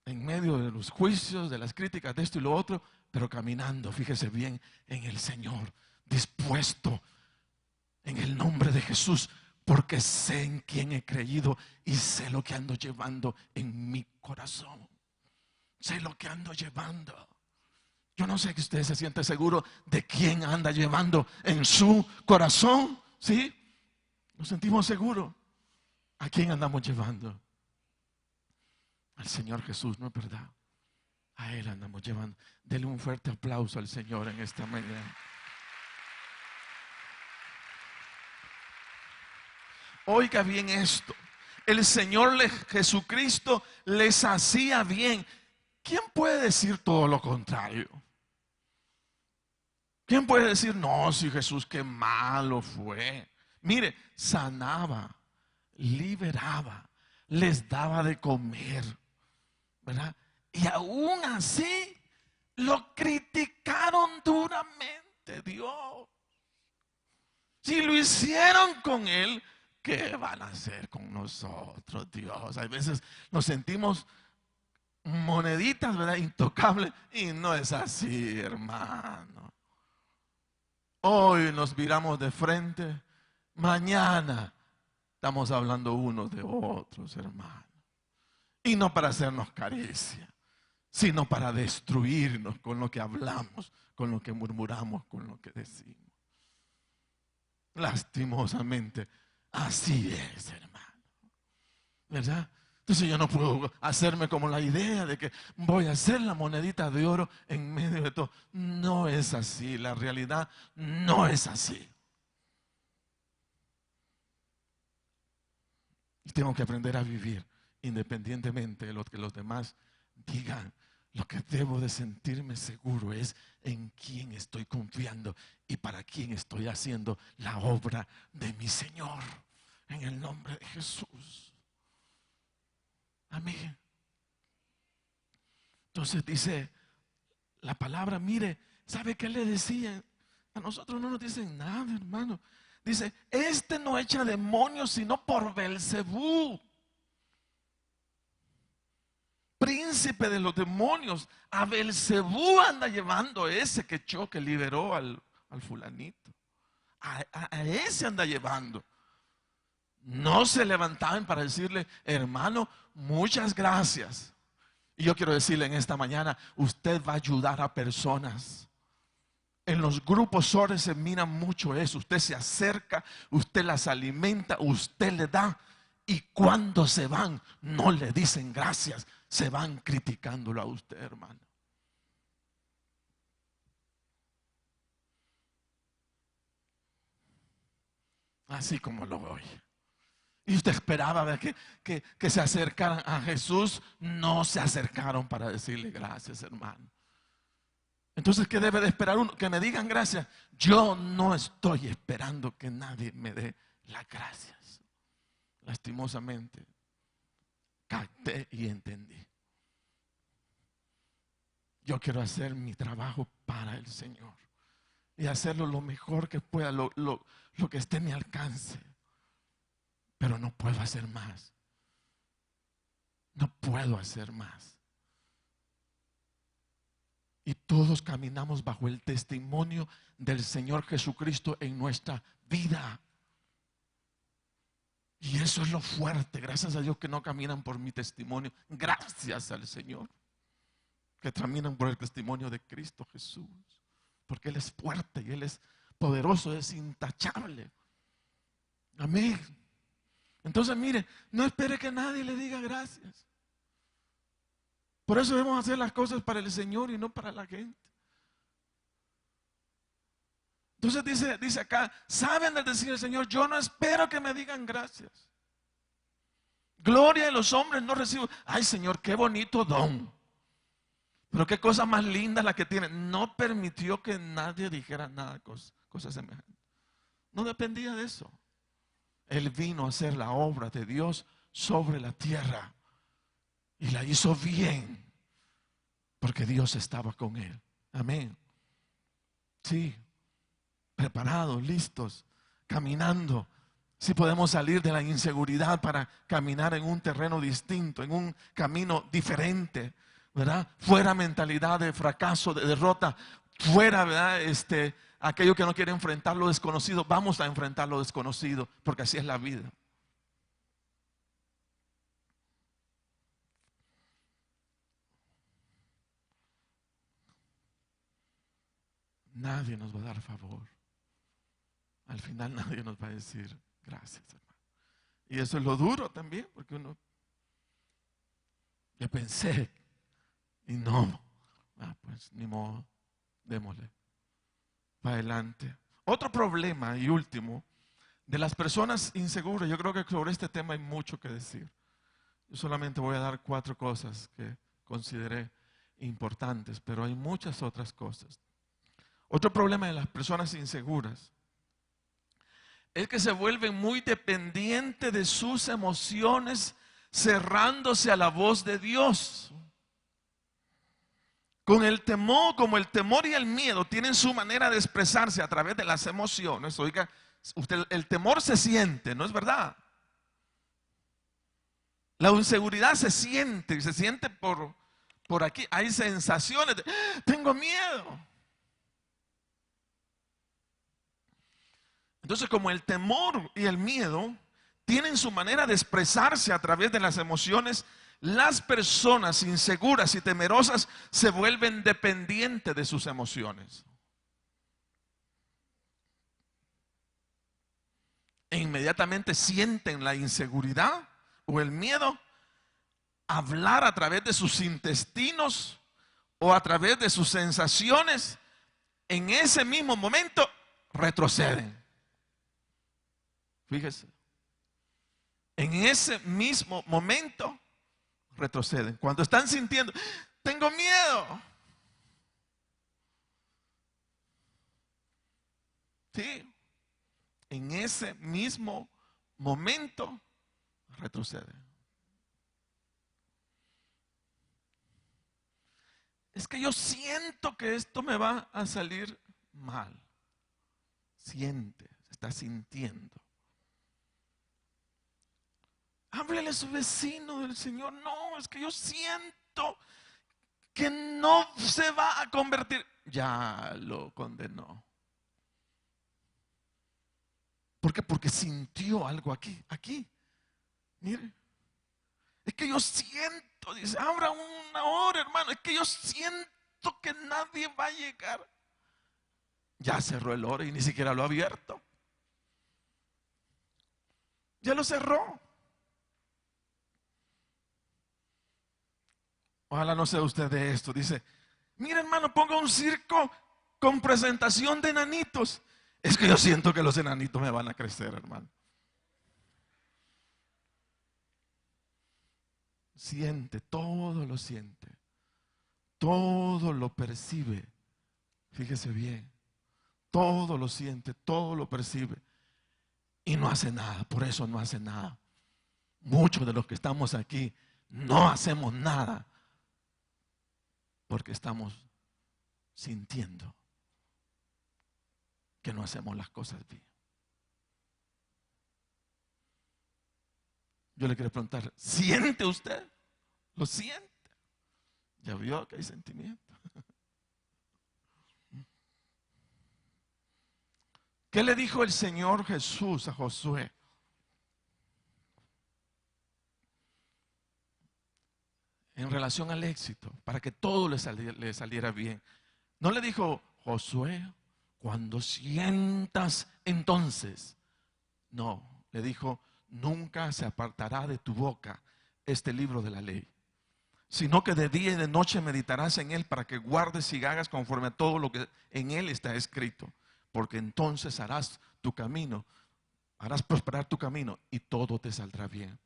en medio de los juicios, de las críticas, de esto y lo otro, pero caminando, fíjese bien, en el Señor, dispuesto en el nombre de Jesús, porque sé en quién he creído y sé lo que ando llevando en mi corazón. Sé lo que ando llevando. Yo no sé que usted se siente seguro de quién anda llevando en su corazón. ¿Sí? Nos sentimos seguros. ¿A quién andamos llevando? Al Señor Jesús, ¿no es verdad? A Él andamos llevando. Dele un fuerte aplauso al Señor en esta mañana. Oiga bien esto. El Señor Jesucristo les hacía bien. ¿Quién puede decir todo lo contrario? ¿Quién puede decir, no, si Jesús qué malo fue? Mire, sanaba, liberaba, les daba de comer, ¿verdad? Y aún así lo criticaron duramente, Dios. Si lo hicieron con Él, ¿qué van a hacer con nosotros, Dios? A veces nos sentimos moneditas, ¿verdad? Intocables. Y no es así, hermano. Hoy nos miramos de frente. Mañana estamos hablando unos de otros, hermano. Y no para hacernos caricia, sino para destruirnos con lo que hablamos, con lo que murmuramos, con lo que decimos. Lastimosamente, así es, hermano. ¿Verdad? Entonces yo no puedo hacerme como la idea de que voy a hacer la monedita de oro en medio de todo. No es así, la realidad no es así. Y tengo que aprender a vivir independientemente de lo que los demás digan. Lo que debo de sentirme seguro es en quién estoy confiando y para quién estoy haciendo la obra de mi Señor. En el nombre de Jesús. Amén. Entonces dice la palabra, mire, ¿sabe qué le decían? A nosotros no nos dicen nada, hermano. Dice, este no echa demonios sino por Belcebú, príncipe de los demonios. A Belcebú anda llevando ese que echó, que liberó al fulanito. A ese anda llevando. No se levantaban para decirle, hermano, muchas gracias. Y yo quiero decirle en esta mañana, usted va a ayudar a personas. En los grupos SORE se mira mucho eso. Usted se acerca, usted las alimenta, usted le da. Y cuando se van, no le dicen gracias. Se van criticándolo a usted, hermano. Así como lo oye. Y usted esperaba ver que se acercaran a Jesús. No se acercaron para decirle gracias, hermano. Entonces, ¿qué debe de esperar uno? Que me digan gracias. Yo no estoy esperando que nadie me dé las gracias. Lastimosamente, capté y entendí. Yo quiero hacer mi trabajo para el Señor y hacerlo lo mejor que pueda, lo que esté en mi alcance. Pero no puedo hacer más. No puedo hacer más. Y todos caminamos bajo el testimonio del Señor Jesucristo en nuestra vida. Y eso es lo fuerte. Gracias a Dios que no caminan por mi testimonio. Gracias al Señor que caminan por el testimonio de Cristo Jesús. Porque Él es fuerte y Él es poderoso, es intachable. Amén. Entonces mire, no espere que nadie le diga gracias. Por eso debemos hacer las cosas para el Señor y no para la gente. Entonces dice acá, saben de decir el Señor, yo no espero que me digan gracias. Gloria de los hombres no recibo. Ay, Señor, qué bonito don. Pero qué cosa más linda la que tiene. No permitió que nadie dijera nada, cosas semejantes. No dependía de eso. Él vino a hacer la obra de Dios sobre la tierra. Y la hizo bien. Porque Dios estaba con él. Amén. Sí. Preparados, listos, caminando. Si podemos salir de la inseguridad para caminar en un terreno distinto, en un camino diferente, ¿verdad? Fuera mentalidad de fracaso, de derrota, fuera, ¿verdad? Aquello que no quiere enfrentar lo desconocido, vamos a enfrentar lo desconocido, porque así es la vida. Nadie nos va a dar favor. Al final nadie nos va a decir gracias, hermano. Y eso es lo duro también, porque yo pensé y no, Pues ni modo, démosle para adelante. Otro problema y último de las personas inseguras, yo creo que sobre este tema hay mucho que decir. Yo solamente voy a dar 4 cosas que consideré importantes, pero hay muchas otras cosas. Otro problema de las personas inseguras es que se vuelven muy dependientes de sus emociones, cerrándose a la voz de Dios. Con el temor, como el temor y el miedo tienen su manera de expresarse a través de las emociones. Oiga, usted, el temor se siente, ¿no es verdad? La inseguridad se siente por aquí. Hay sensaciones de, tengo miedo. Entonces, como el temor y el miedo tienen su manera de expresarse a través de las emociones, las personas inseguras y temerosas se vuelven dependientes de sus emociones. E inmediatamente sienten la inseguridad o el miedo, hablar a través de sus intestinos o a través de sus sensaciones, en ese mismo momento retroceden. Fíjese, en ese mismo momento retroceden. Cuando están sintiendo, tengo miedo. Sí, en ese mismo momento retroceden. Es que yo siento que esto me va a salir mal. Siente, está sintiendo. Háblele a su vecino del Señor. No, es que yo siento que no se va a convertir. Ya lo condenó. ¿Por qué? Porque sintió algo aquí. Mire. Es que yo siento, dice, abra una hora, hermano. Es que yo siento que nadie va a llegar. Ya cerró el hora y ni siquiera lo ha abierto. Ya lo cerró. Ojalá no sea usted de esto. Dice, mire hermano, ponga un circo con presentación de enanitos. Es que yo siento que los enanitos me van a crecer, hermano. Siente, todo lo siente. Todo lo percibe. Fíjese bien. Todo lo siente, todo lo percibe. Y no hace nada, por eso no hace nada. Muchos de los que estamos aquí no hacemos nada porque estamos sintiendo que no hacemos las cosas bien. Yo le quiero preguntar, ¿siente usted? ¿Lo siente? Ya vio que hay sentimiento. ¿Qué le dijo el Señor Jesús a Josué? En relación al éxito, para que todo le saliera bien. No le dijo, Josué, cuando sientas entonces. No, le dijo, nunca se apartará de tu boca este libro de la ley, sino que de día y de noche meditarás en él para que guardes y hagas conforme a todo lo que en él está escrito, porque entonces harás tu camino, harás prosperar tu camino y todo te saldrá bien.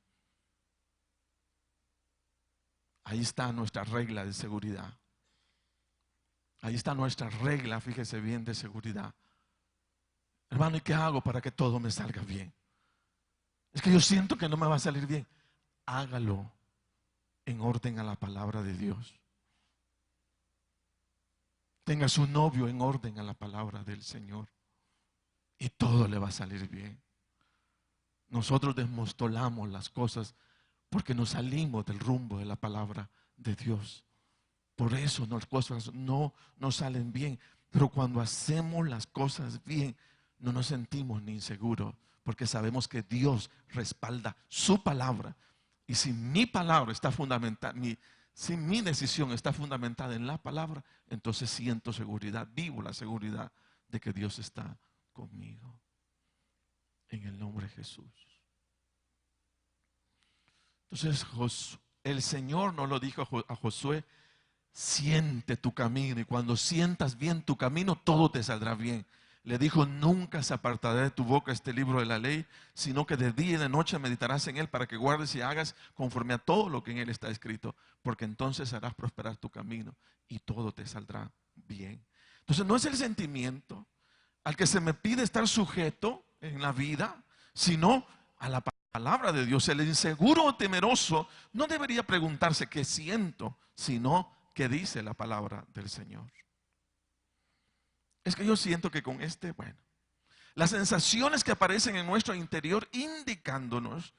Ahí está nuestra regla de seguridad. Ahí está nuestra regla, fíjese bien, de seguridad. Hermano, ¿y qué hago para que todo me salga bien? Es que yo siento que no me va a salir bien. Hágalo en orden a la palabra de Dios. Tenga su novio en orden a la palabra del Señor. Y todo le va a salir bien. Nosotros desmostolamos las cosas porque nos salimos del rumbo de la palabra de Dios. Por eso las cosas no nos salen bien. Pero cuando hacemos las cosas bien, no nos sentimos ni inseguros, porque sabemos que Dios respalda su palabra. Y si mi palabra está fundamentada, si mi decisión está fundamentada en la palabra, entonces siento seguridad, vivo la seguridad de que Dios está conmigo. En el nombre de Jesús. Entonces el Señor no lo dijo a Josué siente tu camino, y cuando sientas bien tu camino, todo te saldrá bien. Le dijo, nunca se apartará de tu boca este libro de la ley, sino que de día y de noche meditarás en él, para que guardes y hagas conforme a todo lo que en él está escrito, porque entonces harás prosperar tu camino y todo te saldrá bien. Entonces no es el sentimiento al que se me pide estar sujeto en la vida, sino a la palabra de Dios. El inseguro o temeroso no debería preguntarse qué siento, sino qué dice la palabra del Señor. Es que yo siento que con las sensaciones que aparecen en nuestro interior indicándonos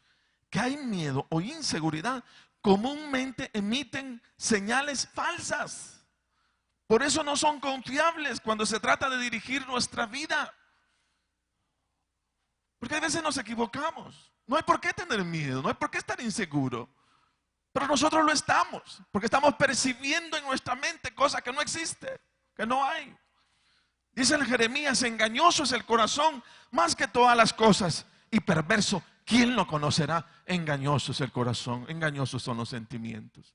que hay miedo o inseguridad, comúnmente emiten señales falsas. Por eso no son confiables cuando se trata de dirigir nuestra vida. Porque a veces nos equivocamos. No hay por qué tener miedo, no hay por qué estar inseguro. Pero nosotros lo estamos, porque estamos percibiendo en nuestra mente cosas que no existen, que no hay. Dice el Jeremías, engañoso es el corazón más que todas las cosas y perverso, ¿quién lo conocerá? Engañoso es el corazón, engañosos son los sentimientos.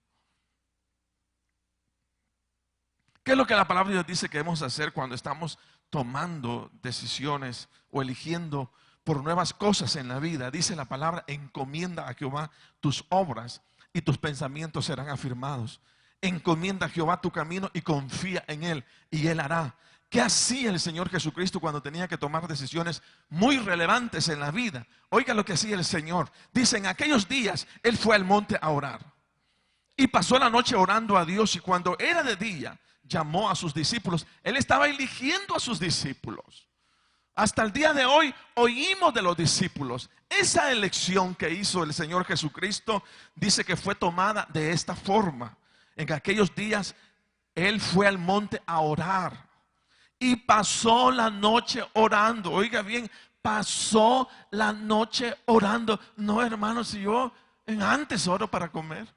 ¿Qué es lo que la palabra de Dios dice que debemos hacer cuando estamos tomando decisiones o eligiendo por nuevas cosas en la vida? Dice la palabra, encomienda a Jehová tus obras y tus pensamientos serán afirmados. Encomienda a Jehová tu camino y confía en él y él hará. ¿Qué hacía el Señor Jesucristo cuando tenía que tomar decisiones muy relevantes en la vida? Oiga lo que hacía el Señor. Dice, en aquellos días Él fue al monte a orar y pasó la noche orando a Dios, y cuando era de día llamó a sus discípulos. Él estaba eligiendo a sus discípulos. Hasta el día de hoy oímos de los discípulos. Esa elección que hizo el Señor Jesucristo dice que fue tomada de esta forma. En aquellos días Él fue al monte a orar y pasó la noche orando. Oiga bien, pasó la noche orando. No, hermanos, si yo antes oro para comer.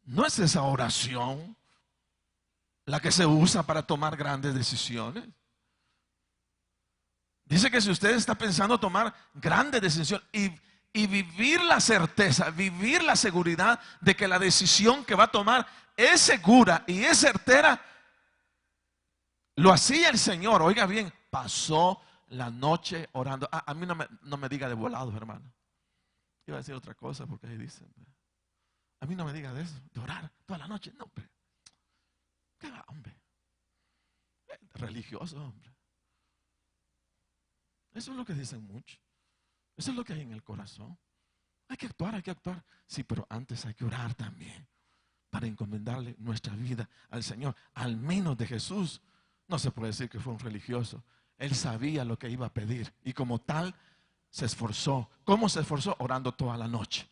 No es esa oración la que se usa para tomar grandes decisiones. Dice que si usted está pensando tomar grandes decisiones y vivir la certeza, vivir la seguridad de que la decisión que va a tomar es segura y es certera, lo hacía el Señor. Oiga bien, pasó la noche orando. A mí no me diga de volados, hermano. Iba a decir otra cosa porque ahí dicen. A mí no me diga de eso, de orar toda la noche. No, hombre. ¿Qué va, hombre? Religioso, hombre. Eso es lo que dicen muchos. Eso es lo que hay en el corazón. Hay que actuar, hay que actuar. Sí, pero antes hay que orar también para encomendarle nuestra vida al Señor. Al menos de Jesús no se puede decir que fue un religioso. Él sabía lo que iba a pedir y como tal se esforzó. ¿Cómo se esforzó? Orando toda la noche.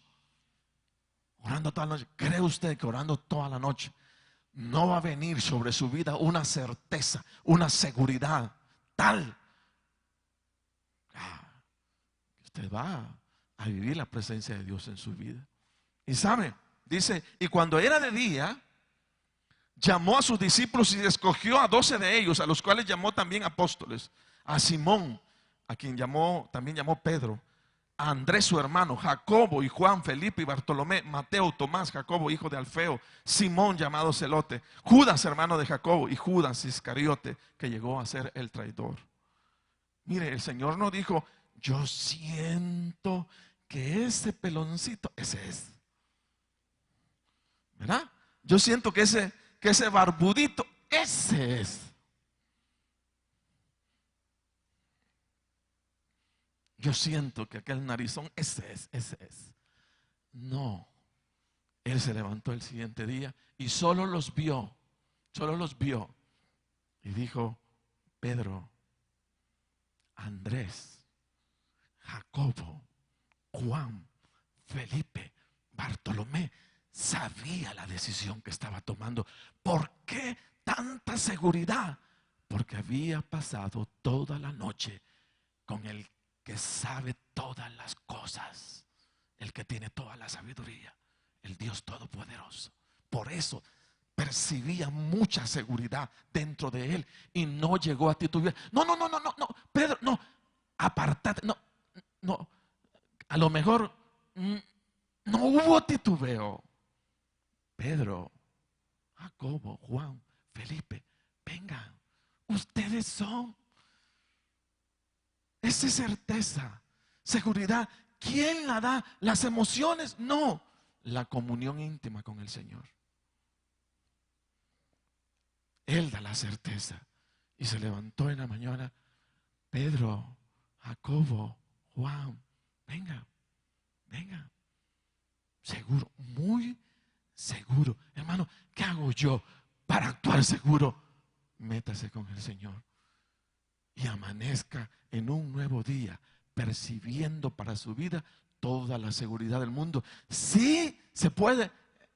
Orando toda la noche. ¿Cree usted que orando toda la noche no va a venir sobre su vida una certeza, una seguridad tal que usted va a vivir la presencia de Dios en su vida? Y sabe, dice, y cuando era de día, llamó a sus discípulos y escogió a 12 de ellos, a los cuales llamó también apóstoles, a Simón, a quien también llamó Pedro, a Andrés su hermano, Jacobo y Juan, Felipe y Bartolomé, Mateo, Tomás, Jacobo hijo de Alfeo, Simón llamado Celote, Judas hermano de Jacobo y Judas Iscariote, que llegó a ser el traidor. Mire, el Señor no dijo, yo siento que ese peloncito, ese es, ¿verdad? Yo siento que ese barbudito, ese es. Yo siento que aquel narizón, ese es. No. Él se levantó el siguiente día y solo los vio. Y dijo, Pedro, Andrés, Jacobo, Juan, Felipe, Bartolomé, sabía la decisión que estaba tomando. ¿Por qué tanta seguridad? Porque había pasado toda la noche con el que sabe todas las cosas, el que tiene toda la sabiduría, el Dios Todopoderoso. Por eso percibía mucha seguridad dentro de él y no llegó a titubear. No, Pedro, no, apartate, no, a lo mejor no hubo titubeo. Pedro, Jacobo, Juan, Felipe, vengan, ustedes son. Esa es certeza, seguridad. ¿Quién la da? ¿Las emociones? No, la comunión íntima con el Señor. Él da la certeza. Y se levantó en la mañana. Pedro, Jacobo, Juan, vengan, vengan. Seguro, muy seguro. Hermano, ¿qué hago yo para actuar seguro? Métase con el Señor y amanezca en un nuevo día, percibiendo para su vida toda la seguridad del mundo. Sí, se puede.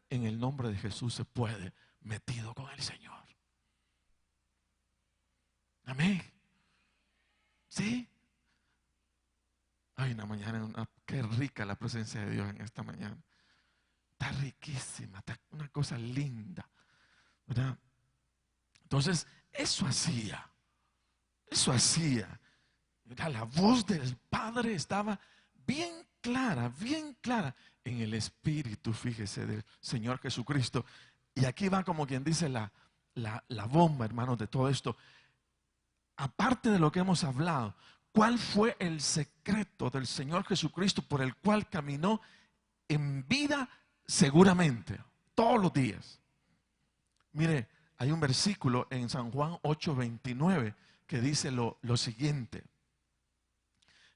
En el nombre de Jesús se puede, metido con el Señor. Amén. Sí. Ay, una mañana, qué rica la presencia de Dios en esta mañana. Está riquísima, está una cosa linda, ¿verdad? Entonces, eso hacía. La voz del Padre estaba bien clara en el Espíritu, fíjese, del Señor Jesucristo. Y aquí va como quien dice la bomba, hermanos, de todo esto. Aparte de lo que hemos hablado, ¿cuál fue el secreto del Señor Jesucristo por el cual caminó en vida seguramente, todos los días? Mire, hay un versículo en San Juan 8:29 que dice lo siguiente.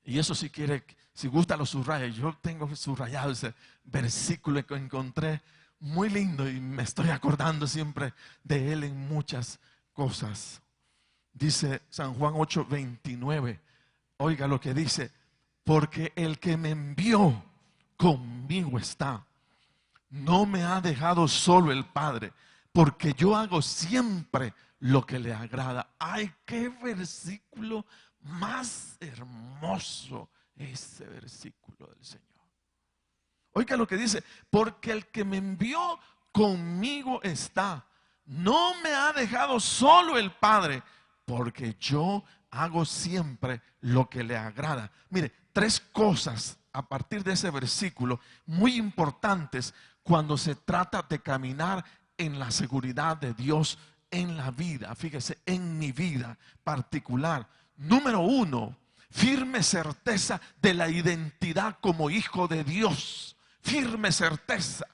Y eso si quiere, si gusta lo subraya. Yo tengo subrayado ese versículo que encontré muy lindo y me estoy acordando siempre de él en muchas cosas. Dice San Juan 8:29. Oiga lo que dice: porque el que me envió conmigo está. No me ha dejado solo el Padre, porque yo hago siempre lo que le agrada. Ay, qué versículo más hermoso ese versículo del Señor. Oiga lo que dice: porque el que me envió conmigo está. No me ha dejado solo el Padre, porque yo hago siempre lo que le agrada. Mire, tres cosas a partir de ese versículo muy importantes cuando se trata de caminar en la seguridad de Dios en la vida. Fíjese, en mi vida particular. Número uno, firme certeza de la identidad como hijo de Dios. Firme certeza.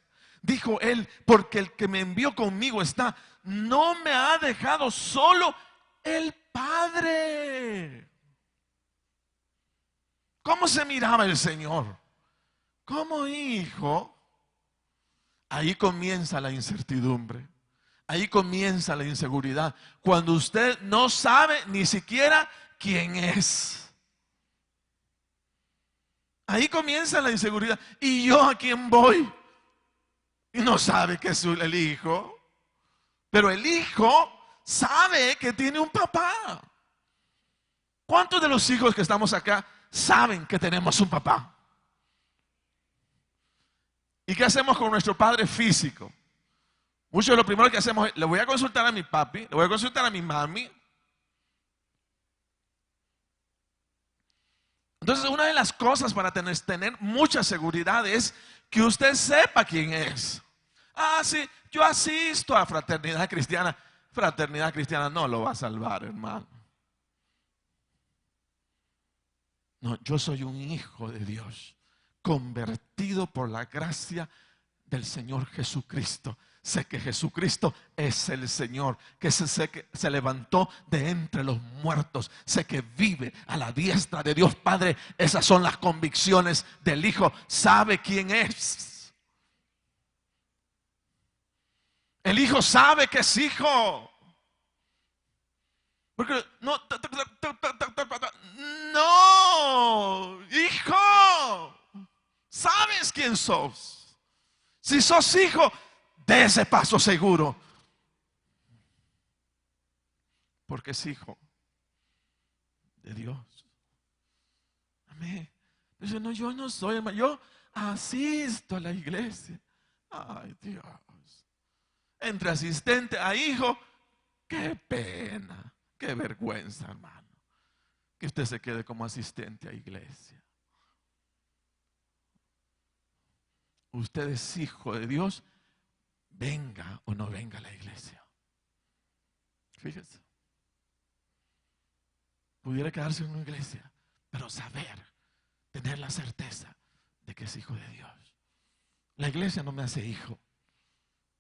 Dijo él: porque el que me envió conmigo está. No me ha dejado solo el Padre. ¿Cómo se miraba el Señor? Como hijo. Ahí comienza la incertidumbre. Ahí comienza la inseguridad. Cuando usted no sabe ni siquiera quién es. Ahí comienza la inseguridad. ¿Y yo a quién voy? Y no sabe que es el hijo. Pero el hijo sabe que tiene un papá. ¿Cuántos de los hijos que estamos acá saben que tenemos un papá? ¿Y qué hacemos con nuestro padre físico? Muchos de lo primero que hacemos es: le voy a consultar a mi papi, le voy a consultar a mi mami. Entonces, una de las cosas para tener mucha seguridad es que usted sepa quién es. Ah, sí, yo asisto a Fraternidad Cristiana. Fraternidad Cristiana no lo va a salvar, hermano. No, yo soy un hijo de Dios, convertido por la gracia del Señor Jesucristo. Sé que Jesucristo es el Señor, que se levantó de entre los muertos. Sé que vive a la diestra de Dios Padre. Esas son las convicciones del Hijo. Sabe quién es. El Hijo sabe que es hijo. Porque no, hijo, sabes quién sos. Si sos hijo, de ese paso seguro, porque es hijo de Dios. Amén. Dice: no, yo no soy, hermano, yo asisto a la iglesia. Ay, Dios. Entre asistente a hijo, qué pena, qué vergüenza, hermano, que usted se quede como asistente a iglesia. Usted es hijo de Dios, venga o no venga a la iglesia. Fíjese. Pudiera quedarse en una iglesia, pero saber, tener la certeza de que es hijo de Dios. La iglesia no me hace hijo.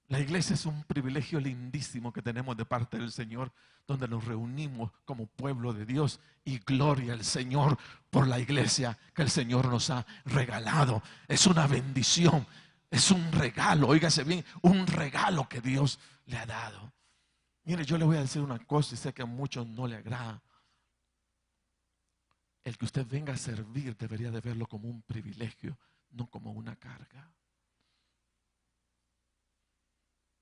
La iglesia es un privilegio lindísimo que tenemos de parte del Señor, donde nos reunimos como pueblo de Dios, y gloria al Señor por la iglesia que el Señor nos ha regalado. Es una bendición, es un regalo, óigase bien, un regalo que Dios le ha dado. Mire, yo le voy a decir una cosa y sé que a muchos no le agrada. El que usted venga a servir debería de verlo como un privilegio, no como una carga.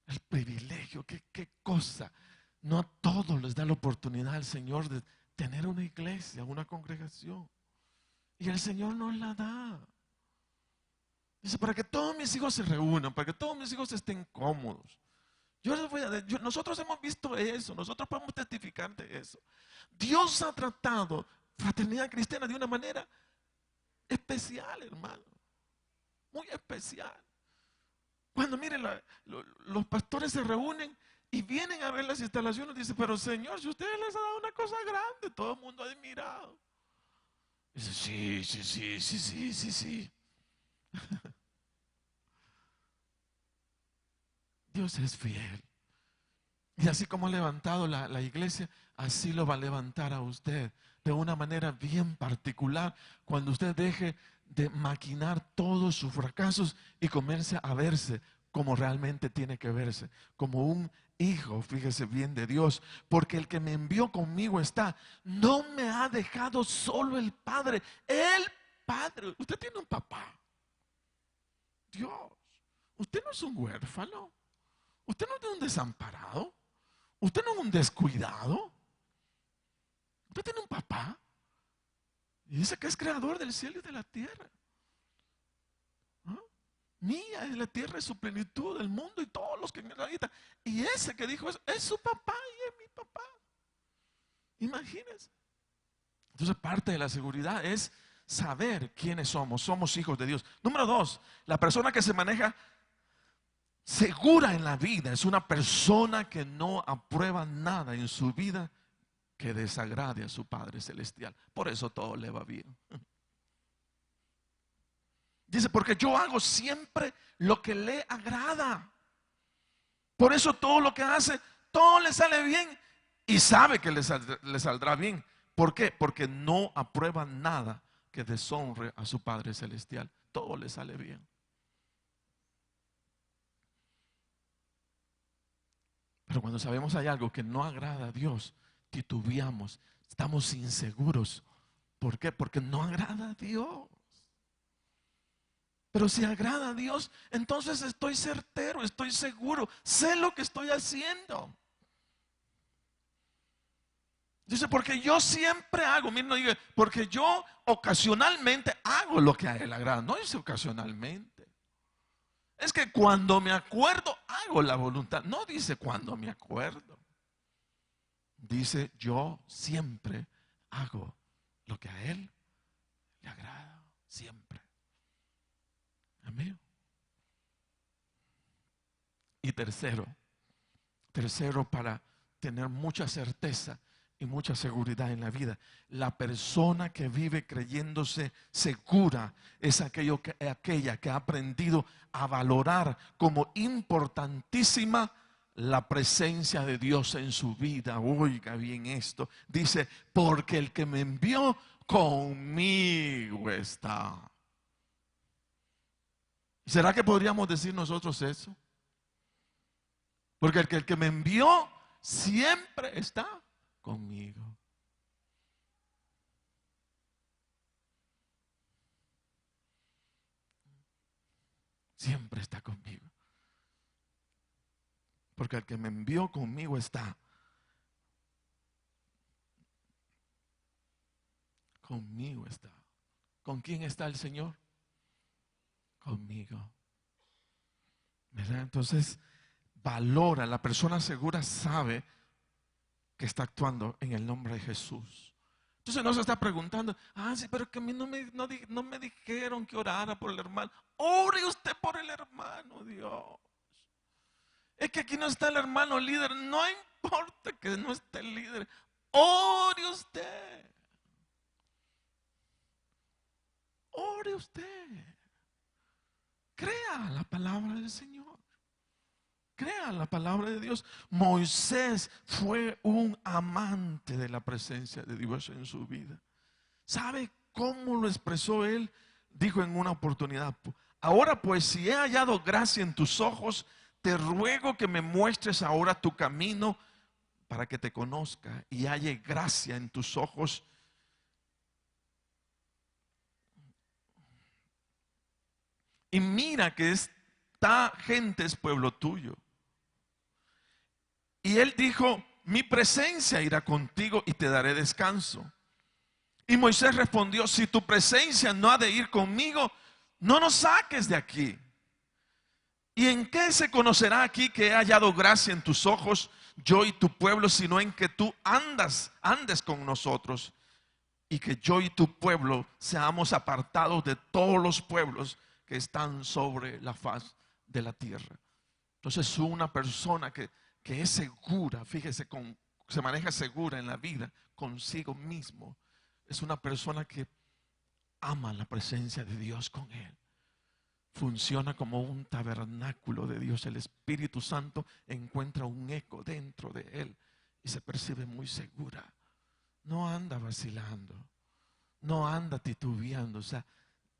El privilegio, qué cosa. No a todos les da la oportunidad al Señor de tener una iglesia, una congregación. Y el Señor nos la da. Dice, para que todos mis hijos se reúnan, para que todos mis hijos estén cómodos. Nosotros hemos visto eso, nosotros podemos testificar de eso. Dios ha tratado fraternidad cristiana de una manera especial, hermano. Muy especial. Cuando miren, los pastores se reúnen y vienen a ver las instalaciones, dicen, pero Señor, si ustedes les han dado una cosa grande, todo el mundo ha admirado. Dice, sí. Dios es fiel. Y así como ha levantado la iglesia, así lo va a levantar a usted de una manera bien particular, cuando usted deje de maquinar todos sus fracasos y comience a verse como realmente tiene que verse, como un hijo, fíjese bien, de Dios. Porque el que me envió conmigo está. No me ha dejado solo el Padre. El Padre. Usted tiene un papá, Dios. Usted no es un huérfano. Usted no es un desamparado. Usted no es un descuidado. Usted tiene un papá. Y dice que es creador del cielo y de la tierra. ¿Ah? Mía es la tierra y su plenitud, el mundo y todos los que en él habitan. Y ese que dijo eso es su papá y es mi papá. Imagínense. Entonces parte de la seguridad es saber quiénes somos. Somos hijos de Dios. Número 2, la persona que se maneja segura en la vida es una persona que no aprueba nada en su vida que desagrade a su Padre Celestial. Por eso todo le va bien. Dice, porque yo hago siempre lo que le agrada. Por eso todo lo que hace, todo le sale bien. Y sabe que le saldrá bien. ¿Por qué? Porque no aprueba nada que deshonre a su Padre Celestial. Todo le sale bien. Pero cuando sabemos hay algo que no agrada a Dios, titubeamos, estamos inseguros. ¿Por qué? Porque no agrada a Dios. Pero si agrada a Dios, entonces estoy certero, estoy seguro, sé lo que estoy haciendo. Dice, porque yo siempre hago, miren, no digo, porque yo ocasionalmente hago lo que a Él agrada. No dice ocasionalmente. Es que cuando me acuerdo, hago la voluntad. No dice cuando me acuerdo. Dice, yo siempre hago lo que a Él le agrada. Siempre. Amén. Y tercero, para tener mucha certeza y mucha seguridad en la vida, la persona que vive creyéndose segura es aquella que ha aprendido a valorar como importantísima la presencia de Dios en su vida. Oiga bien esto, dice, porque el que me envió conmigo está. ¿Será que podríamos decir nosotros eso? Porque el que me envió siempre está conmigo. Siempre está conmigo. Porque el que me envió conmigo está. Conmigo está. ¿Con quién está el Señor? Conmigo. ¿Verdad? Entonces, valora, la persona segura sabe que está actuando en el nombre de Jesús. Entonces no se está preguntando, sí, pero que a mí no me dijeron que orara por el hermano. Ore usted por el hermano, Dios. Es que aquí no está el hermano líder. No importa que no esté el líder. Ore usted. Ore usted. Crea la palabra del Señor. Crea la palabra de Dios. Moisés fue un amante de la presencia de Dios en su vida. ¿Sabe cómo lo expresó él? Dijo en una oportunidad: ahora pues, si he hallado gracia en tus ojos, te ruego que me muestres ahora tu camino para que te conozca y halle gracia en tus ojos. Y mira que esta gente es pueblo tuyo. Y él dijo: mi presencia irá contigo y te daré descanso. Y Moisés respondió: si tu presencia no ha de ir conmigo, no nos saques de aquí. ¿Y en qué se conocerá aquí que he hallado gracia en tus ojos, yo y tu pueblo, sino en que tú andes con nosotros, y que yo y tu pueblo seamos apartados de todos los pueblos que están sobre la faz de la tierra? Entonces, una persona que es segura, fíjese, se maneja segura en la vida consigo mismo, es una persona que ama la presencia de Dios con él. Funciona como un tabernáculo de Dios. El Espíritu Santo encuentra un eco dentro de él y se percibe muy segura. No anda vacilando, no anda titubeando, o sea,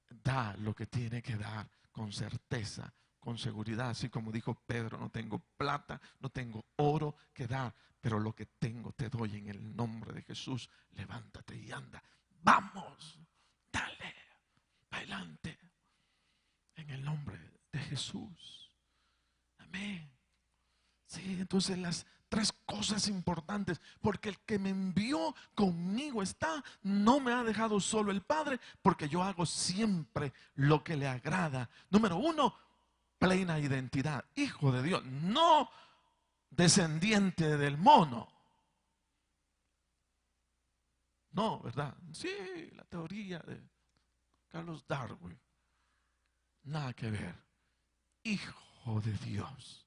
da lo que tiene que dar con certeza, con seguridad. Así como dijo Pedro: no tengo plata, no tengo oro que dar, pero lo que tengo te doy en el nombre de Jesús. Levántate y anda. Vamos, dale, adelante, en el nombre de Jesús. Amén. Sí, entonces las tres cosas importantes: porque el que me envió conmigo está, no me ha dejado solo el Padre, porque yo hago siempre lo que le agrada. Número uno, plena identidad, hijo de Dios, no descendiente del mono. No, ¿verdad? Sí, la teoría de Carlos Darwin. Nada que ver. Hijo de Dios.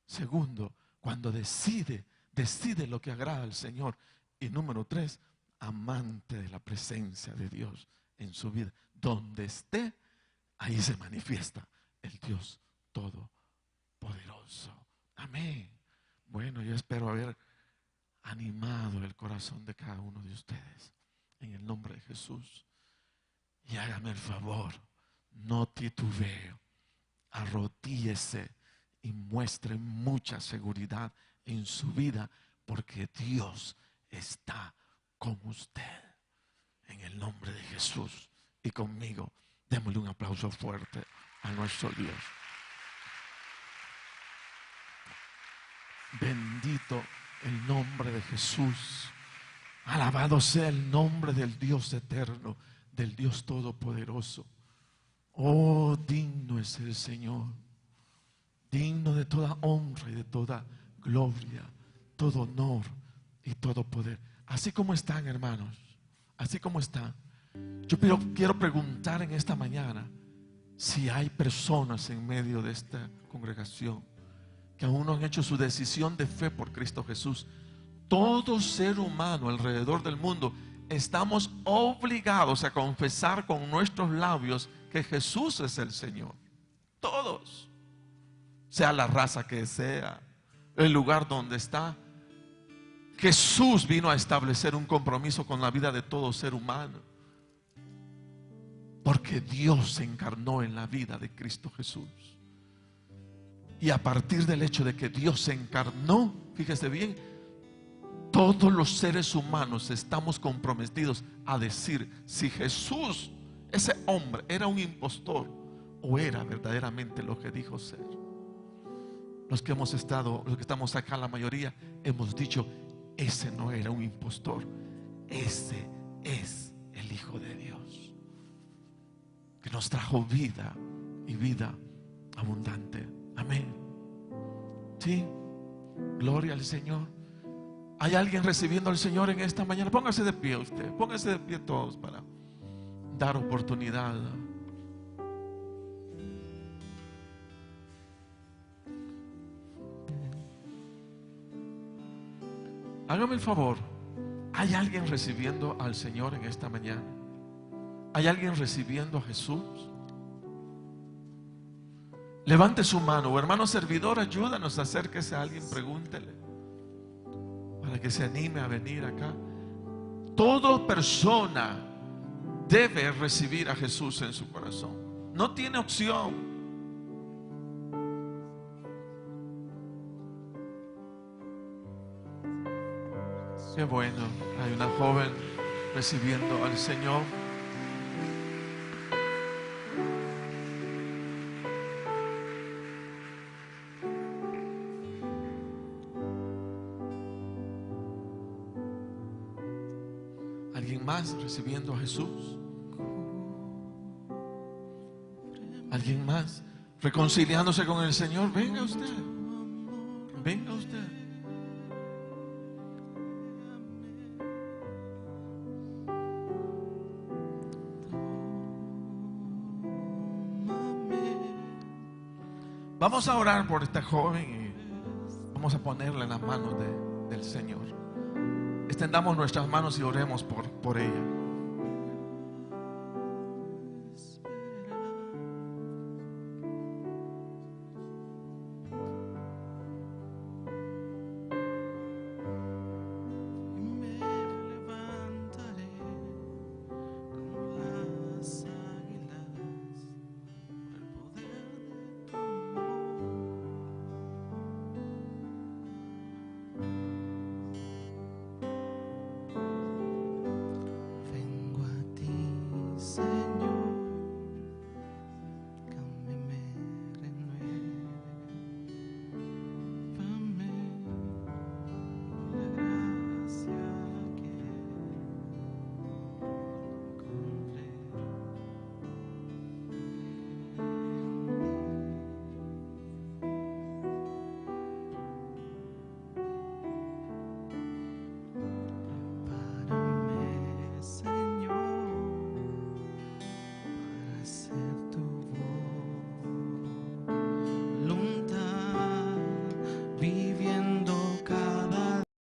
Segundo, cuando decide lo que agrada al Señor. Y número tres, amante de la presencia de Dios en su vida. Donde esté, ahí se manifiesta el Dios Todopoderoso. Amén. Bueno, yo espero haber animado el corazón de cada uno de ustedes en el nombre de Jesús. Y hágame el favor, no titubee, arrodíllese y muestre mucha seguridad en su vida, porque Dios está con usted. En el nombre de Jesús y conmigo, démosle un aplauso fuerte a nuestro Dios. Bendito el nombre de Jesús. Alabado sea el nombre del Dios eterno, del Dios todopoderoso. Oh, digno es el Señor, digno de toda honra y de toda gloria, todo honor y todo poder. Así como están, hermanos, así como están. Yo quiero preguntar en esta mañana si hay personas en medio de esta congregación que aún no han hecho su decisión de fe por Cristo Jesús. Todo ser humano alrededor del mundo estamos obligados a confesar con nuestros labios que Jesús es el Señor. Todos, sea la raza que sea, el lugar donde está. Jesús vino a establecer un compromiso con la vida de todo ser humano, porque Dios se encarnó en la vida de Cristo Jesús. Y a partir del hecho de que Dios se encarnó, fíjese bien, todos los seres humanos estamos comprometidos a decir si Jesús, ese hombre, era un impostor o era verdaderamente lo que dijo ser. Los que estamos acá, la mayoría, hemos dicho: ese no era un impostor, ese es el Hijo de Dios, que nos trajo vida y vida abundante. Amén. Sí, gloria al Señor. ¿Hay alguien recibiendo al Señor en esta mañana? Póngase de pie usted, póngase de pie todos para dar oportunidad. Hágame el favor. ¿Hay alguien recibiendo al Señor en esta mañana? ¿Hay alguien recibiendo a Jesús? Levante su mano. O hermano servidor, ayúdanos, acérquese a alguien, pregúntele, para que se anime a venir acá. Toda persona debe recibir a Jesús en su corazón. No tiene opción. Qué bueno, hay una joven recibiendo al Señor. ¿Alguien más recibiendo a Jesús? ¿Alguien más reconciliándose con el Señor? Venga usted. Venga usted. Vamos a orar por esta joven y vamos a ponerla en las manos del Señor. Extendamos nuestras manos y oremos por ella.